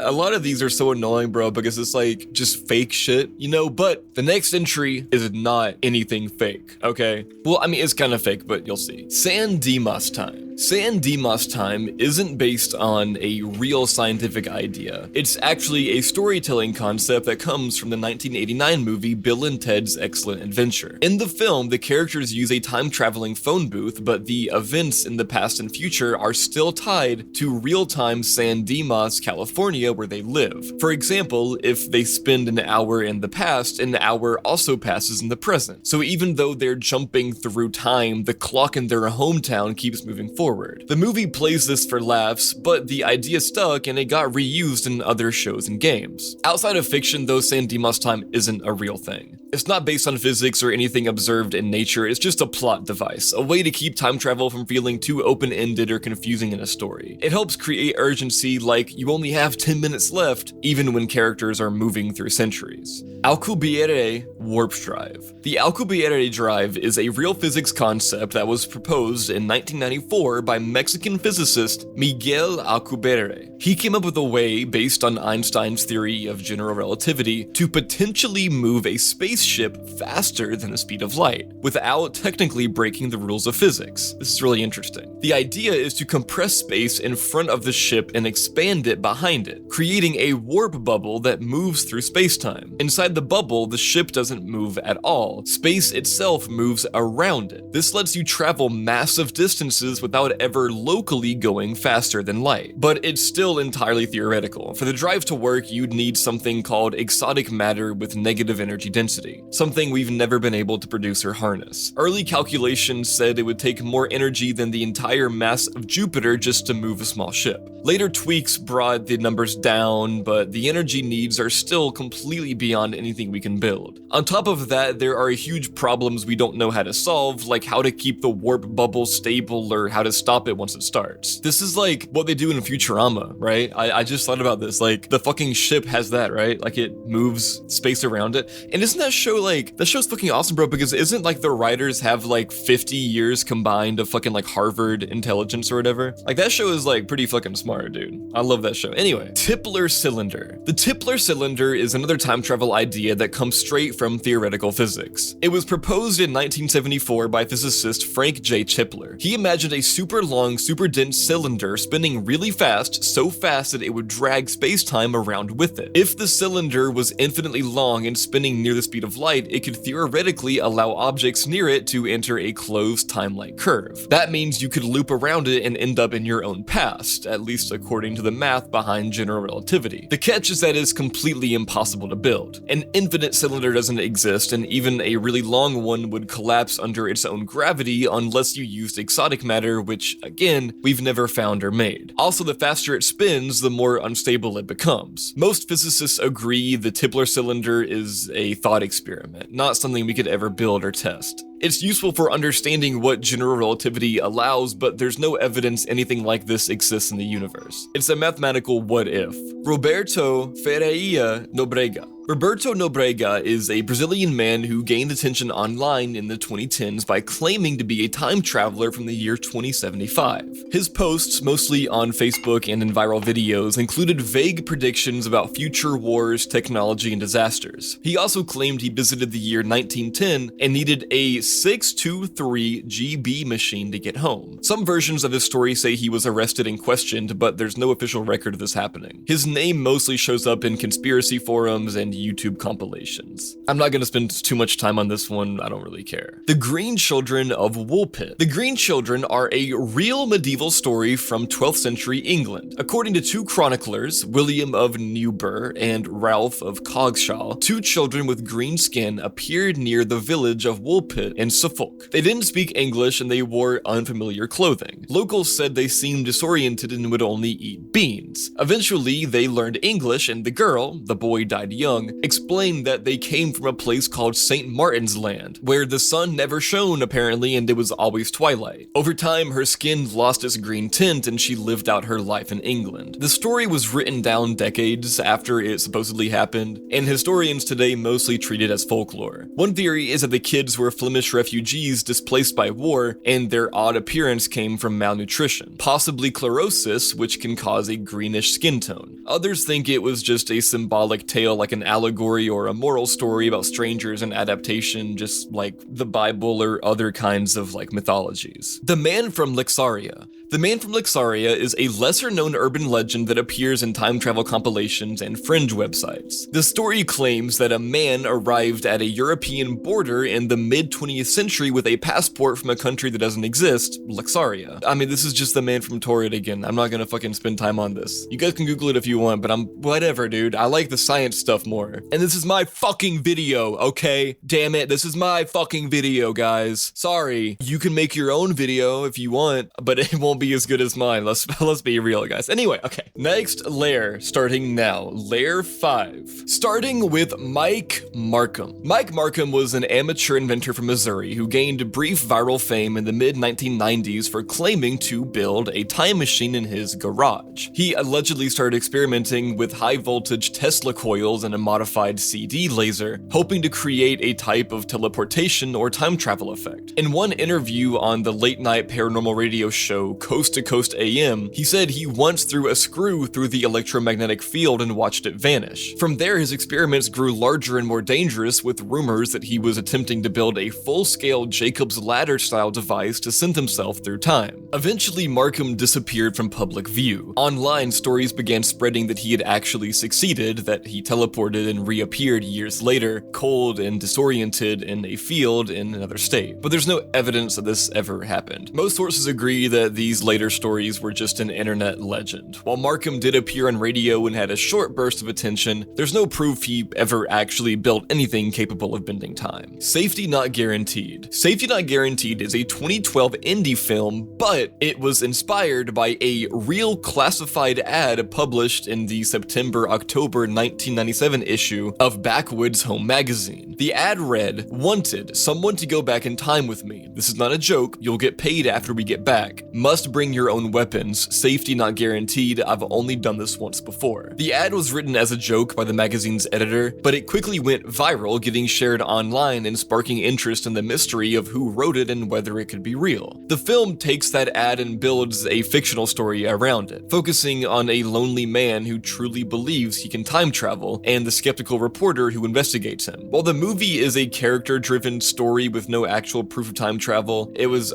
a lot of these are so annoying, bro, because it's like just fake shit, you know? But the next entry is not anything fake, okay? Well, I mean, it's kind of fake, but you'll see. San Dimas time. San Dimas time isn't based on a real scientific idea. It's actually a storytelling concept that comes from the 1989 movie Bill and Ted's Excellent Adventure. In the film, the characters use a time-traveling phone booth, but the events in the past and future are still tied to real-time San Dimas, California, where they live. For example, if they spend an hour in the past, an hour also passes in the present. So even though they're jumping through time, the clock in their hometown keeps moving forward. The movie plays this for laughs, but the idea stuck and it got reused in other shows and games. Outside of fiction, though, San Dimas time isn't a real thing. It's not based on physics or anything observed in nature, it's just a plot device, a way to keep time travel from feeling too open-ended or confusing in a story. It helps create urgency, like you only have 10 minutes left, even when characters are moving through centuries. Alcubierre warp drive. The Alcubierre drive is a real physics concept that was proposed in 1994 by Mexican physicist Miguel Alcubierre. He came up with a way, based on Einstein's theory of general relativity, to potentially move a spaceship faster than the speed of light, without technically breaking the rules of physics. This is really interesting. The idea is to compress space in front of the ship and expand it behind it, creating a warp bubble that moves through space-time. Inside the bubble, the ship doesn't move at all. Space itself moves around it. This lets you travel massive distances without ever locally going faster than light. But it's still entirely theoretical. For the drive to work, you'd need something called exotic matter with negative energy density, something we've never been able to produce or harness. Early calculations said it would take more energy than the entire mass of Jupiter just to move a small ship. Later tweaks brought the numbers down, but the energy needs are still completely beyond anything we can build. On top of that, there are huge problems we don't know how to solve, like how to keep the warp bubble stable or how to stop it once it starts. This is like what they do in Futurama, right? I just thought about this, like the fucking ship has that, right? Like it moves space around it. And isn't that show like, that show's fucking awesome, bro, because isn't like the writers have like 50 years combined of fucking like Harvard intelligence or whatever? Like that show is like pretty fucking smart, dude. I love that show. Anyway, Tipler cylinder. The Tipler cylinder is another time travel idea that comes straight from theoretical physics. It was proposed in 1974 by physicist Frank J. Tipler. He imagined a super long, super dense cylinder spinning really fast, so fast that it would drag space-time around with it. If the cylinder was infinitely long and spinning near the speed of light, it could theoretically allow objects near it to enter a closed time-like curve. That means you could loop around it and end up in your own past, at least according to the math behind general relativity. The catch is that it's completely impossible to build. An infinite cylinder doesn't exist, and even a really long one would collapse under its own gravity unless you used exotic matter, which, again, we've never found or made. Also, the faster it spins, the more unstable it becomes. Most physicists agree the Tipler cylinder is a thought experiment, not something we could ever build or test. It's useful for understanding what general relativity allows, but there's no evidence anything like this exists in the universe. It's a mathematical what if. Roberto Ferreira Nobrega. Roberto Nobrega is a Brazilian man who gained attention online in the 2010s by claiming to be a time traveler from the year 2075. His posts, mostly on Facebook and in viral videos, included vague predictions about future wars, technology, and disasters. He also claimed he visited the year 1910 and needed a 623 GB machine to get home. Some versions of his story say he was arrested and questioned, but there's no official record of this happening. His name mostly shows up in conspiracy forums and YouTube compilations. I'm not gonna spend too much time on this one, I don't really care. The Green Children of Woolpit. The Green Children are a real medieval story from 12th century England. According to two chroniclers, William of Newburgh and Ralph of Coggeshall, two children with green skin appeared near the village of Woolpit in Suffolk. They didn't speak English and they wore unfamiliar clothing. Locals said they seemed disoriented and would only eat beans. Eventually, they learned English and the girl, the boy died young, explained that they came from a place called St. Martin's Land, where the sun never shone apparently and it was always twilight. Over time, her skin lost its green tint and she lived out her life in England. The story was written down decades after it supposedly happened, and historians today mostly treat it as folklore. One theory is that the kids were Flemish refugees displaced by war, and their odd appearance came from malnutrition, possibly chlorosis, which can cause a greenish skin tone. Others think it was just a symbolic tale like an allegory or a moral story about strangers and adaptation, just like the Bible or other kinds of mythologies. The Man from Lixaria. The Man from Lixaria is a lesser-known urban legend that appears in time travel compilations and fringe websites. The story claims that a man arrived at a European border in the mid-20th century with a passport from a country that doesn't exist, Lixaria. I mean, this is just the Man from Torrid again. I'm not gonna fucking spend time on this. You guys can Google it if you want, but whatever, dude. I like the science stuff more. And this is my fucking video, okay? Damn it, this is my fucking video, guys. Sorry. You can make your own video if you want, but it won't be as good as mine. Let's be real, guys. Anyway, okay. Next layer, starting now. Layer 5. Starting with Mike Markham. Mike Markham was an amateur inventor from Missouri who gained brief viral fame in the mid-1990s for claiming to build a time machine in his garage. He allegedly started experimenting with high-voltage Tesla coils and a modified CD laser, hoping to create a type of teleportation or time travel effect. In one interview on the late-night paranormal radio show Coast to Coast AM, he said he once threw a screw through the electromagnetic field and watched it vanish. From there, his experiments grew larger and more dangerous, with rumors that he was attempting to build a full-scale Jacob's Ladder-style device to send himself through time. Eventually, Markham disappeared from public view. Online, stories began spreading that he had actually succeeded, that he teleported and reappeared years later, cold and disoriented in a field in another state. But there's no evidence that this ever happened. Most sources agree that these later stories were just an internet legend. While Markham did appear on radio and had a short burst of attention, there's no proof he ever actually built anything capable of bending time. Safety Not Guaranteed. Safety Not Guaranteed is a 2012 indie film, but it was inspired by a real classified ad published in the September-October 1997 issue of Backwoods Home magazine. The ad read, "Wanted, someone to go back in time with me. This is not a joke, you'll get paid after we get back. Must bring your own weapons. Safety not guaranteed. I've only done this once before." The ad was written as a joke by the magazine's editor, but it quickly went viral, getting shared online and sparking interest in the mystery of who wrote it and whether it could be real. The film takes that ad and builds a fictional story around it, focusing on a lonely man who truly believes he can time travel and the skeptical reporter who investigates him. While the movie is a character-driven story with no actual proof of time travel, it was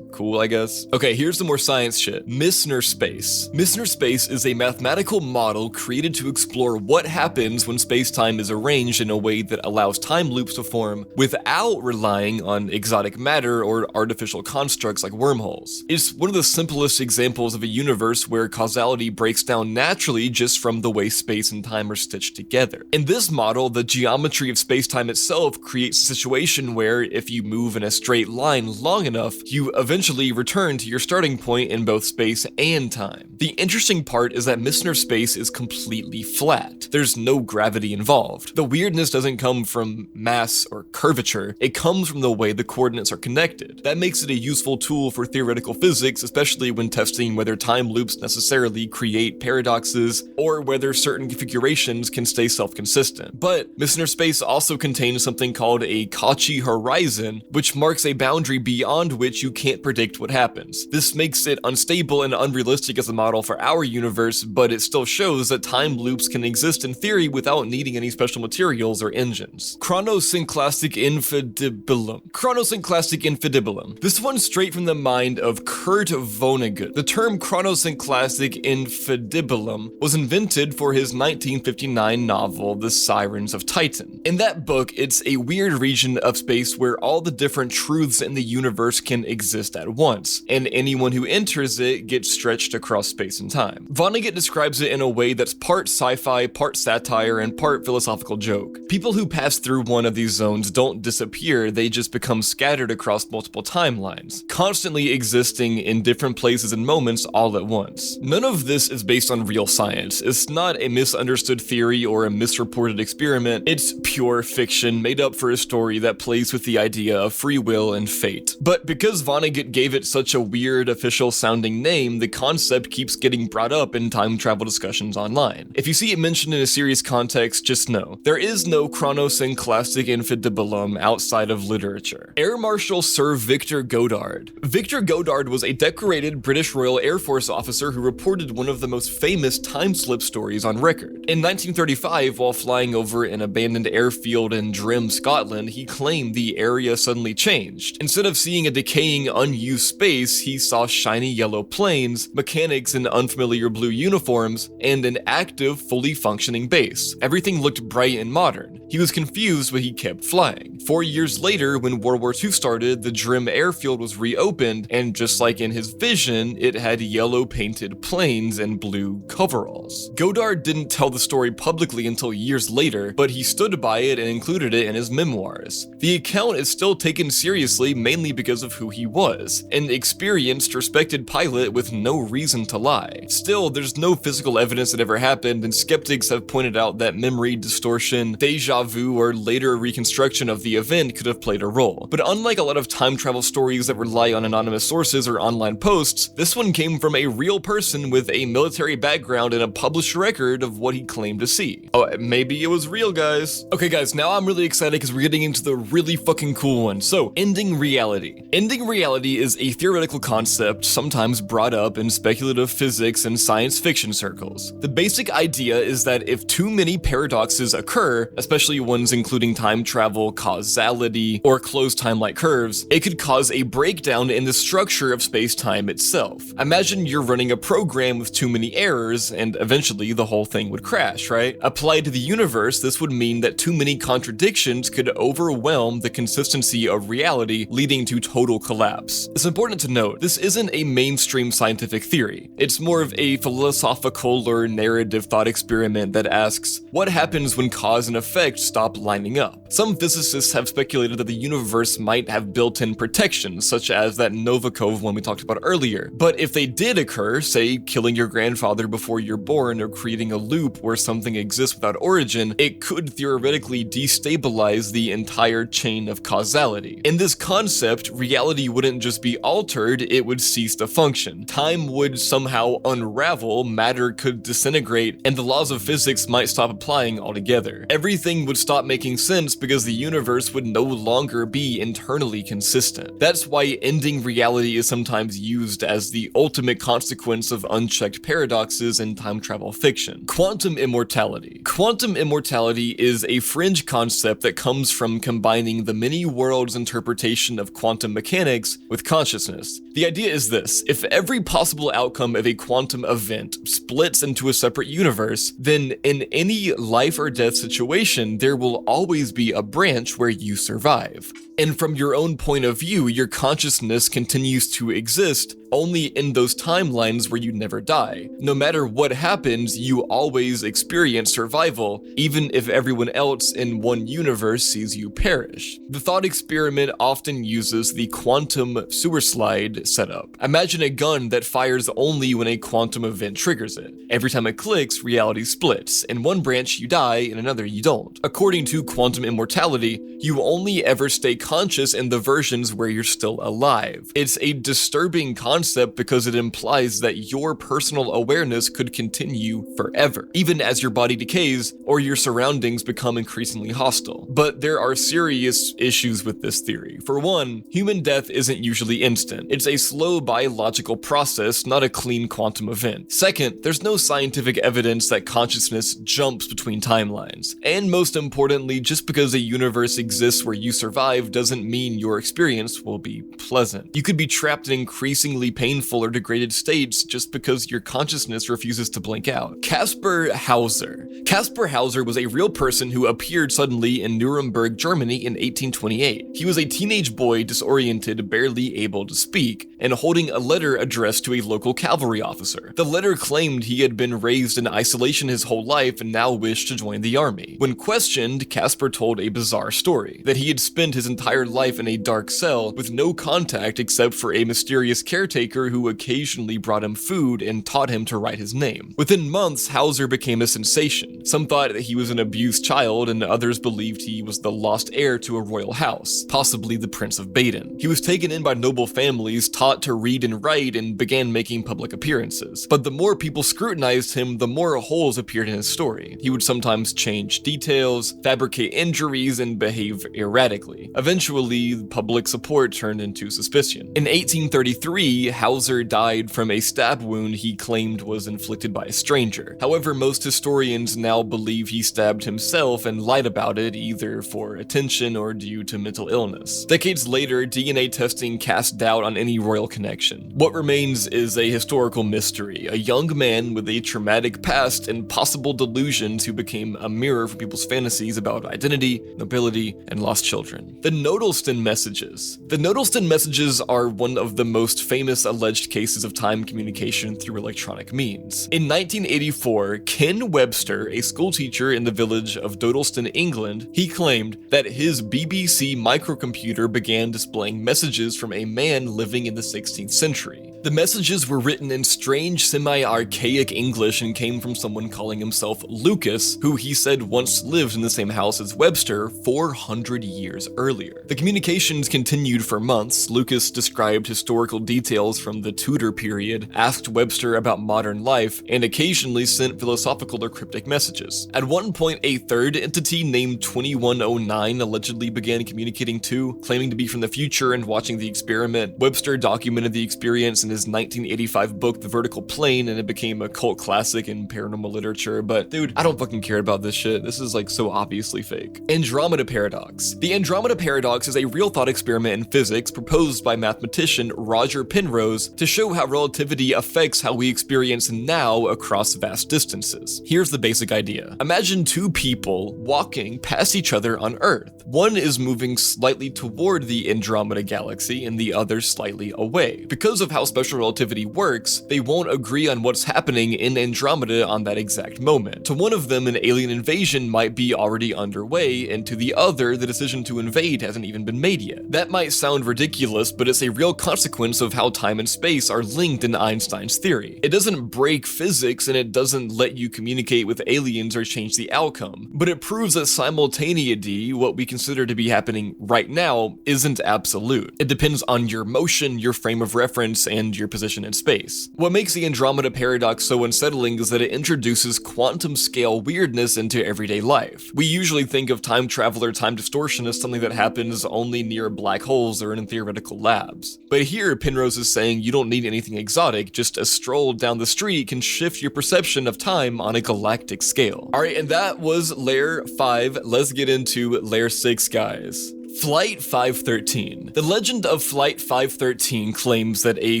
cool, I guess. Okay, here's some more science shit. Misner Space. Misner Space is a mathematical model created to explore what happens when space-time is arranged in a way that allows time loops to form without relying on exotic matter or artificial constructs like wormholes. It's one of the simplest examples of a universe where causality breaks down naturally just from the way space and time are stitched together. In this model, the geometry of space-time itself creates a situation where if you move in a straight line long enough, you eventually return to your starting point in both space and time. The interesting part is that Misner Space is completely flat. There's no gravity involved. The weirdness doesn't come from mass or curvature, it comes from the way the coordinates are connected. That makes it a useful tool for theoretical physics, especially when testing whether time loops necessarily create paradoxes or whether certain configurations can stay self-consistent. But Misner Space also contains something called a Cauchy horizon, which marks a boundary beyond which you can't predict what happens. This makes makes it unstable and unrealistic as a model for our universe, but it still shows that time loops can exist in theory without needing any special materials or engines. Chronosynclastic infidibulum. Chronosynclastic infidibulum. This one's straight from the mind of Kurt Vonnegut. The term chronosynclastic infidibulum was invented for his 1959 novel, The Sirens of Titan. In that book, it's a weird region of space where all the different truths in the universe can exist at once, and anyone who enters it gets stretched across space and time. Vonnegut describes it in a way that's part sci-fi, part satire, and part philosophical joke. People who pass through one of these zones don't disappear, they just become scattered across multiple timelines, constantly existing in different places and moments all at once. None of this is based on real science. It's not a misunderstood theory or a misreported experiment. It's pure fiction made up for a story that plays with the idea of free will and fate. But because Vonnegut gave it such a weird, official-sounding name, the concept keeps getting brought up in time travel discussions online. If you see it mentioned in a serious context, just know, there is no chronosynclastic infidibulum outside of literature. Air Marshal Sir Victor Goddard. Victor Goddard was a decorated British Royal Air Force officer who reported one of the most famous time slip stories on record. In 1935, while flying over an abandoned airfield in Drim, Scotland, he claimed the area suddenly changed. Instead of seeing a decaying, unused space, he saw shiny yellow planes, mechanics in unfamiliar blue uniforms, and an active, fully functioning base. Everything looked bright and modern. He was confused, but he kept flying. 4 years later, when World War II started, the Drim airfield was reopened, and just like in his vision, it had yellow painted planes and blue coveralls. Goddard didn't tell the story publicly until years later, but he stood by it and included it in his memoirs. The account is still taken seriously mainly because of who he was, an experienced, respected pilot with no reason to lie. Still, there's no physical evidence that ever happened, and skeptics have pointed out that memory distortion, deja vu, or later reconstruction of the event could have played a role. But unlike a lot of time travel stories that rely on anonymous sources or online posts, this one came from a real person with a military background and a published record of what he claimed to see. Oh, maybe it was real, guys. Okay guys, now I'm really excited because we're getting into the really fucking cool one. So, ending reality. Ending reality is a theoretical concept sometimes brought up in speculative physics and science fiction circles. The basic idea is that if too many paradoxes occur, especially ones including time travel, causality, or closed time-like curves, it could cause a breakdown in the structure of space-time itself. Imagine you're running a program with too many errors, and eventually the whole thing would crash, right? Applied to the universe, this would mean that too many contradictions could overwhelm the consistency of reality, leading to total collapse. It's important to note, this isn't a mainstream scientific theory. It's more of a philosophical or narrative thought experiment that asks, what happens when cause and effect stop lining up? Some physicists have speculated that the universe might have built-in protections, such as that Novikov one we talked about earlier. But if they did occur, say killing your grandfather before you're born or creating a loop where something exists without origin, it could theoretically destabilize the entire chain of causality. In this concept, reality wouldn't just be altered, it would cease to function. Time would somehow unravel, matter could disintegrate, and the laws of physics might stop applying altogether. Everything would stop making sense because the universe would no longer be internally consistent. That's why ending reality is sometimes used as the ultimate consequence of unchecked paradoxes in time travel fiction. Quantum immortality. Quantum immortality is a fringe concept that comes from combining the many worlds interpretation of quantum mechanics with consciousness. The idea is this: if every possible outcome of a quantum event splits into a separate universe, then in any life or death situation, there will always be a branch where you survive. And from your own point of view, your consciousness continues to exist only in those timelines where you never die. No matter what happens, you always experience survival, even if everyone else in one universe sees you perish. The thought experiment often uses the quantum sewer slide setup. Imagine a gun that fires only when a quantum event triggers it. Every time it clicks, reality splits. In one branch you die, in another you don't. According to quantum immortality, you only ever stay conscious in the versions where you're still alive. It's a disturbing concept concept because it implies that your personal awareness could continue forever, even as your body decays or your surroundings become increasingly hostile. But there are serious issues with this theory. For one, human death isn't usually instant. It's a slow biological process, not a clean quantum event. Second, there's no scientific evidence that consciousness jumps between timelines. And most importantly, just because a universe exists where you survive doesn't mean your experience will be pleasant. You could be trapped in increasingly painful or degraded states just because your consciousness refuses to blink out. Caspar Hauser. Caspar Hauser was a real person who appeared suddenly in Nuremberg, Germany in 1828. He was a teenage boy, disoriented, barely able to speak, and holding a letter addressed to a local cavalry officer. The letter claimed he had been raised in isolation his whole life and now wished to join the army. When questioned, Caspar told a bizarre story, that he had spent his entire life in a dark cell with no contact except for a mysterious caretaker who occasionally brought him food and taught him to write his name. Within months, Hauser became a sensation. Some thought that he was an abused child, and others believed he was the lost heir to a royal house, possibly the Prince of Baden. He was taken in by noble families, taught to read and write, and began making public appearances. But the more people scrutinized him, the more holes appeared in his story. He would sometimes change details, fabricate injuries, and behave erratically. Eventually, public support turned into suspicion. In 1833, Hauser died from a stab wound he claimed was inflicted by a stranger. However, most historians now believe he stabbed himself and lied about it, either for attention or due to mental illness. Decades later, DNA testing cast doubt on any royal connection. What remains is a historical mystery, a young man with a traumatic past and possible delusions who became a mirror for people's fantasies about identity, nobility, and lost children. The Nodelston Messages. The Nodelston Messages are one of the most famous alleged cases of time communication through electronic means. In 1984, Ken Webster, a schoolteacher in the village of Dodelston, England, he claimed that his BBC microcomputer began displaying messages from a man living in the 16th century. The messages were written in strange, semi-archaic English and came from someone calling himself Lucas, who he said once lived in the same house as Webster 400 years earlier. The communications continued for months. Lucas described historical details from the Tudor period, asked Webster about modern life, and occasionally sent philosophical or cryptic messages. At one point, a third entity named 2109 allegedly began communicating too, claiming to be from the future and watching the experiment. Webster documented the experience in his 1985 book, The Vertical Plane, and it became a cult classic in paranormal literature, but dude, I don't fucking care about this shit. This is like so obviously fake. Andromeda Paradox. The Andromeda Paradox is a real thought experiment in physics proposed by mathematician Roger Penrose to show how relativity affects how we experience now across vast distances. Here's the basic idea. Imagine two people walking past each other on Earth. One is moving slightly toward the Andromeda galaxy and the other slightly away. Because of how special relativity works, they won't agree on what's happening in Andromeda on that exact moment. To one of them, an alien invasion might be already underway, and to the other, the decision to invade hasn't even been made yet. That might sound ridiculous, but it's a real consequence of how time and space are linked in Einstein's theory. It doesn't break physics, and it doesn't let you communicate with aliens or change the outcome, but it proves that simultaneity, what we consider to be happening right now, isn't absolute. It depends on your motion, your frame of reference, and your position in space. What makes the Andromeda Paradox so unsettling is that it introduces quantum scale weirdness into everyday life. We usually think of time travel or time distortion as something that happens only near black holes or in theoretical labs. But here, Penrose is saying you don't need anything exotic, just a stroll down the street can shift your perception of time on a galactic scale. Alright, and that was Layer 5. Let's get into Layer 6, guys. Flight 513. The legend of Flight 513 claims that a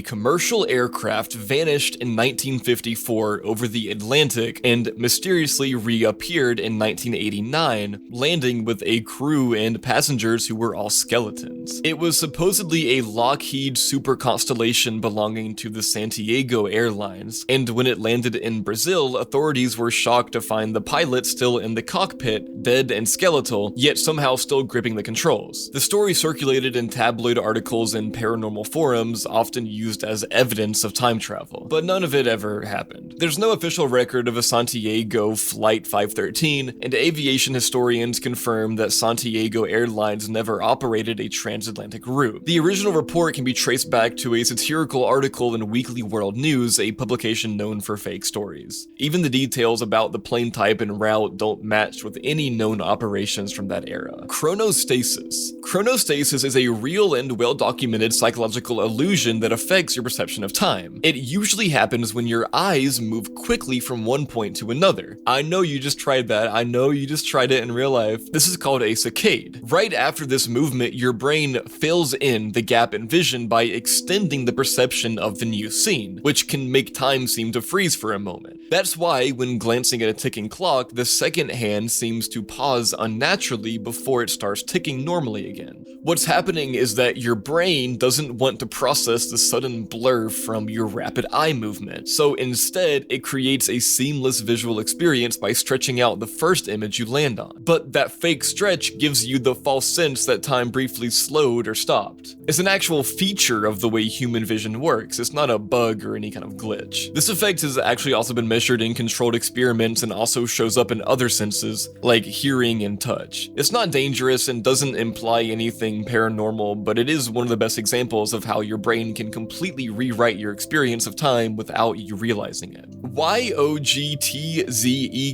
commercial aircraft vanished in 1954 over the Atlantic and mysteriously reappeared in 1989, landing with a crew and passengers who were all skeletons. It was supposedly a Lockheed Super Constellation belonging to the Santiago Airlines, and when it landed in Brazil, authorities were shocked to find the pilot still in the cockpit, dead and skeletal, yet somehow still gripping the controls. skulls. The story circulated in tabloid articles and paranormal forums, often used as evidence of time travel, but none of it ever happened. There's no official record of a Santiago Flight 513, and aviation historians confirm that Santiago Airlines never operated a transatlantic route. The original report can be traced back to a satirical article in Weekly World News, a publication known for fake stories. Even the details about the plane type and route don't match with any known operations from that era. Chronostasis. Chronostasis is a real and well-documented psychological illusion that affects your perception of time. It usually happens when your eyes move quickly from one point to another. I know you just tried that. I know you just tried it in real life. This is called a saccade. Right after this movement, your brain fills in the gap in vision by extending the perception of the new scene, which can make time seem to freeze for a moment. That's why, when glancing at a ticking clock, the second hand seems to pause unnaturally before it starts ticking normally again. What's happening is that your brain doesn't want to process the sudden blur from your rapid eye movement, so instead it creates a seamless visual experience by stretching out the first image you land on. But that fake stretch gives you the false sense that time briefly slowed or stopped. It's an actual feature of the way human vision works. It's not a bug or any kind of glitch. This effect has actually also been measured in controlled experiments and also shows up in other senses, like hearing and touch. It's not dangerous and doesn't imply anything paranormal, but it is one of the best examples of how your brain can completely rewrite your experience of time without you realizing it. YOGTZE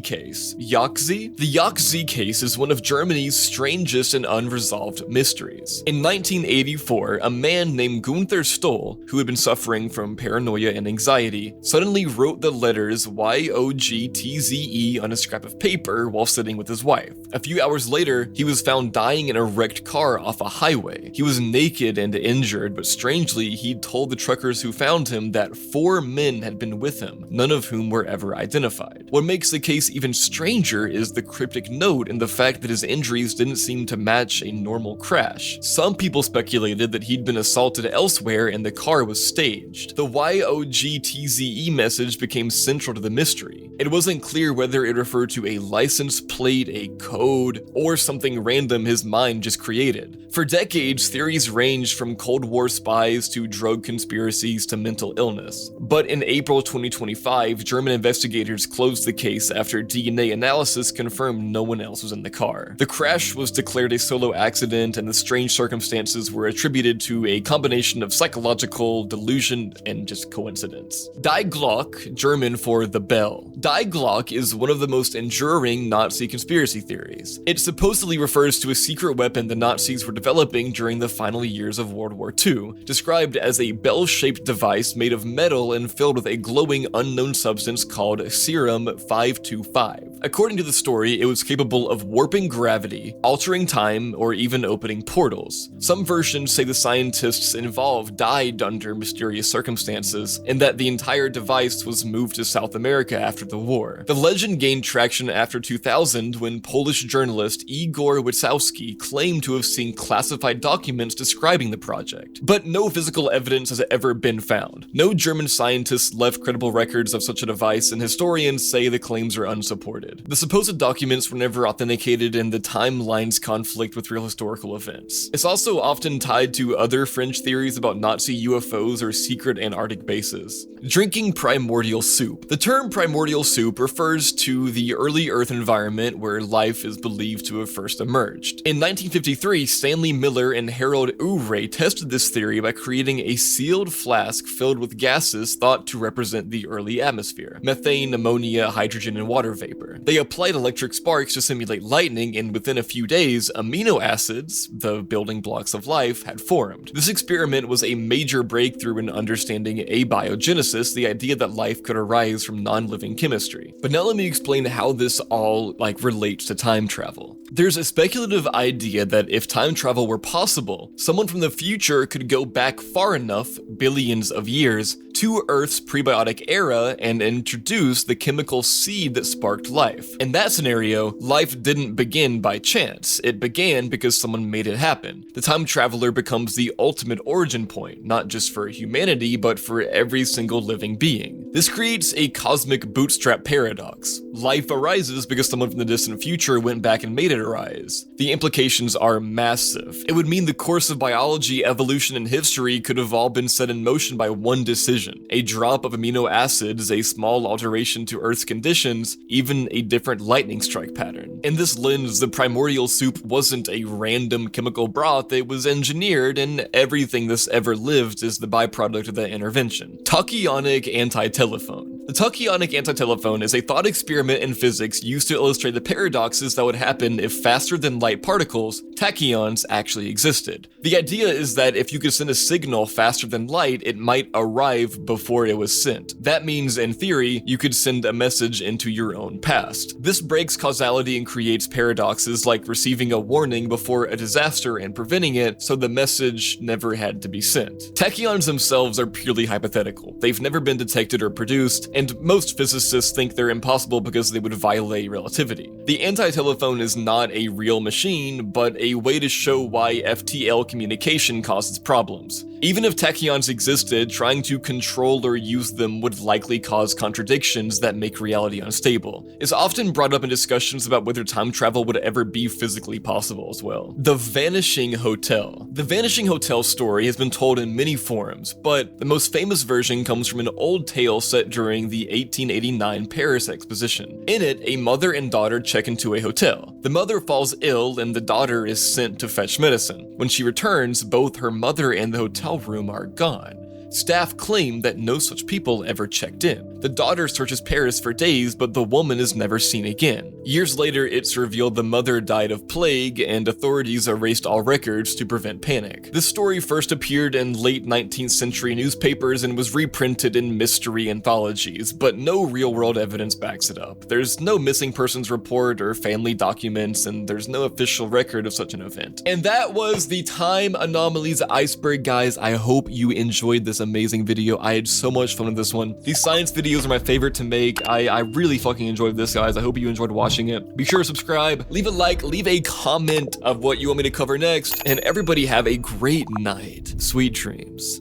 case. Yachzy? The Yachzy case is one of Germany's strangest and unresolved mysteries. In 1984, a man named Gunther Stoll, who had been suffering from paranoia and anxiety, suddenly wrote the letters YOGTZE on a scrap of paper while sitting with his wife. A few hours later, he was found dying in a wrecked car off a highway. He was naked and injured, but strangely, he'd told the truckers who found him that 4 men had been with him, none of whom were ever identified. What makes the case even stranger is the cryptic note and the fact that his injuries didn't seem to match a normal crash. Some people speculated that he'd been assaulted elsewhere and the car was staged. The YOGTZE message became central to the mystery. It wasn't clear whether it referred to a license plate, a code, or something random his mind just created. For decades, theories ranged from Cold War spies to drug conspiracies to mental illness. But in April 2025, German investigators closed the case after DNA analysis confirmed no one else was in the car. The crash was declared a solo accident, and the strange circumstances were attributed to a combination of psychological delusion and just coincidence. Die Glock, German for the bell. Die Glock is one of the most enduring Nazi conspiracy theories. It supposedly refers to a secret weapon the Nazis were developing during the final years of World War II, described as a bell-shaped device made of metal and filled with a glowing unknown substance called Serum 525. According to the story, it was capable of warping gravity, altering time, or even opening portals. Some versions say the scientists involved died under mysterious circumstances, and that the entire device was moved to South America after the war. The legend gained traction after 2000 when Polish journalist Igor Wysowski claimed to have seen classified documents describing the project. But no physical evidence has ever been found. No German scientists left credible records of such a device, and historians say the claims are unsupported. The supposed documents were never authenticated, and the timelines conflict with real historical events. It's also often tied to other fringe theories about Nazi UFOs or secret Antarctic bases. Drinking primordial soup. The term primordial soup refers to the early Earth environment where life is believed to have first emerged. In 1953, Stanley Miller and Harold Urey tested this theory by creating a sealed flask filled with gases thought to represent the early atmosphere: methane, ammonia, hydrogen, and water vapor. They applied electric sparks to simulate lightning, and within a few days, amino acids, the building blocks of life, had formed. This experiment was a major breakthrough in understanding abiogenesis, the idea that life could arise from non-living chemistry. But now let me explain how this all relates to time travel. There's a speculative idea that if time travel were possible, someone from the future could go back far enough, billions of years, to Earth's prebiotic era and introduced the chemical seed that sparked life. In that scenario, life didn't begin by chance. It began because someone made it happen. The time traveler becomes the ultimate origin point, not just for humanity, but for every single living being. This creates a cosmic bootstrap paradox. Life arises because someone from the distant future went back and made it arise. The implications are massive. It would mean the course of biology, evolution, and history could have all been set in motion by one decision. A drop of amino acids, a small alteration to Earth's conditions, even a different lightning strike pattern. In this lens, the primordial soup wasn't a random chemical broth, it was engineered, and everything that's ever lived is the byproduct of that intervention. Tachyonic antitelephone. The tachyonic antitelephone is a thought experiment in physics used to illustrate the paradoxes that would happen if faster-than-light particles, tachyons, actually existed. The idea is that if you could send a signal faster than light, it might arrive before it was sent. That means, in theory, you could send a message into your own past. This breaks causality and creates paradoxes like receiving a warning before a disaster and preventing it, so the message never had to be sent. Tachyons themselves are purely hypothetical. They've never been detected or produced, and most physicists think they're impossible because they would violate relativity. The antitelephone is not a real machine, but a way to show why FTL communication causes problems. Even if tachyons existed, trying to control or use them would likely cause contradictions that make reality unstable. It's often brought up in discussions about whether time travel would ever be physically possible as well. The Vanishing Hotel. The Vanishing Hotel story has been told in many forms, but the most famous version comes from an old tale set during the 1889 Paris Exposition. In it, a mother and daughter check into a hotel. The mother falls ill and the daughter is sent to fetch medicine. When she returns, both her mother and the hotel room are gone. Staff claim that no such people ever checked in. The daughter searches Paris for days, but the woman is never seen again. Years later, it's revealed the mother died of plague, and authorities erased all records to prevent panic. This story first appeared in late 19th century newspapers and was reprinted in mystery anthologies, but no real-world evidence backs it up. There's no missing persons report or family documents, and there's no official record of such an event. And that was the Time Anomalies Iceberg, guys. I hope you enjoyed this amazing video. I had so much fun with this one. These science videos are my favorite to make. I really fucking enjoyed this, guys. I hope you enjoyed watching it. Be sure to subscribe, leave a like, leave a comment of what you want me to cover next, and everybody have a great night. Sweet dreams.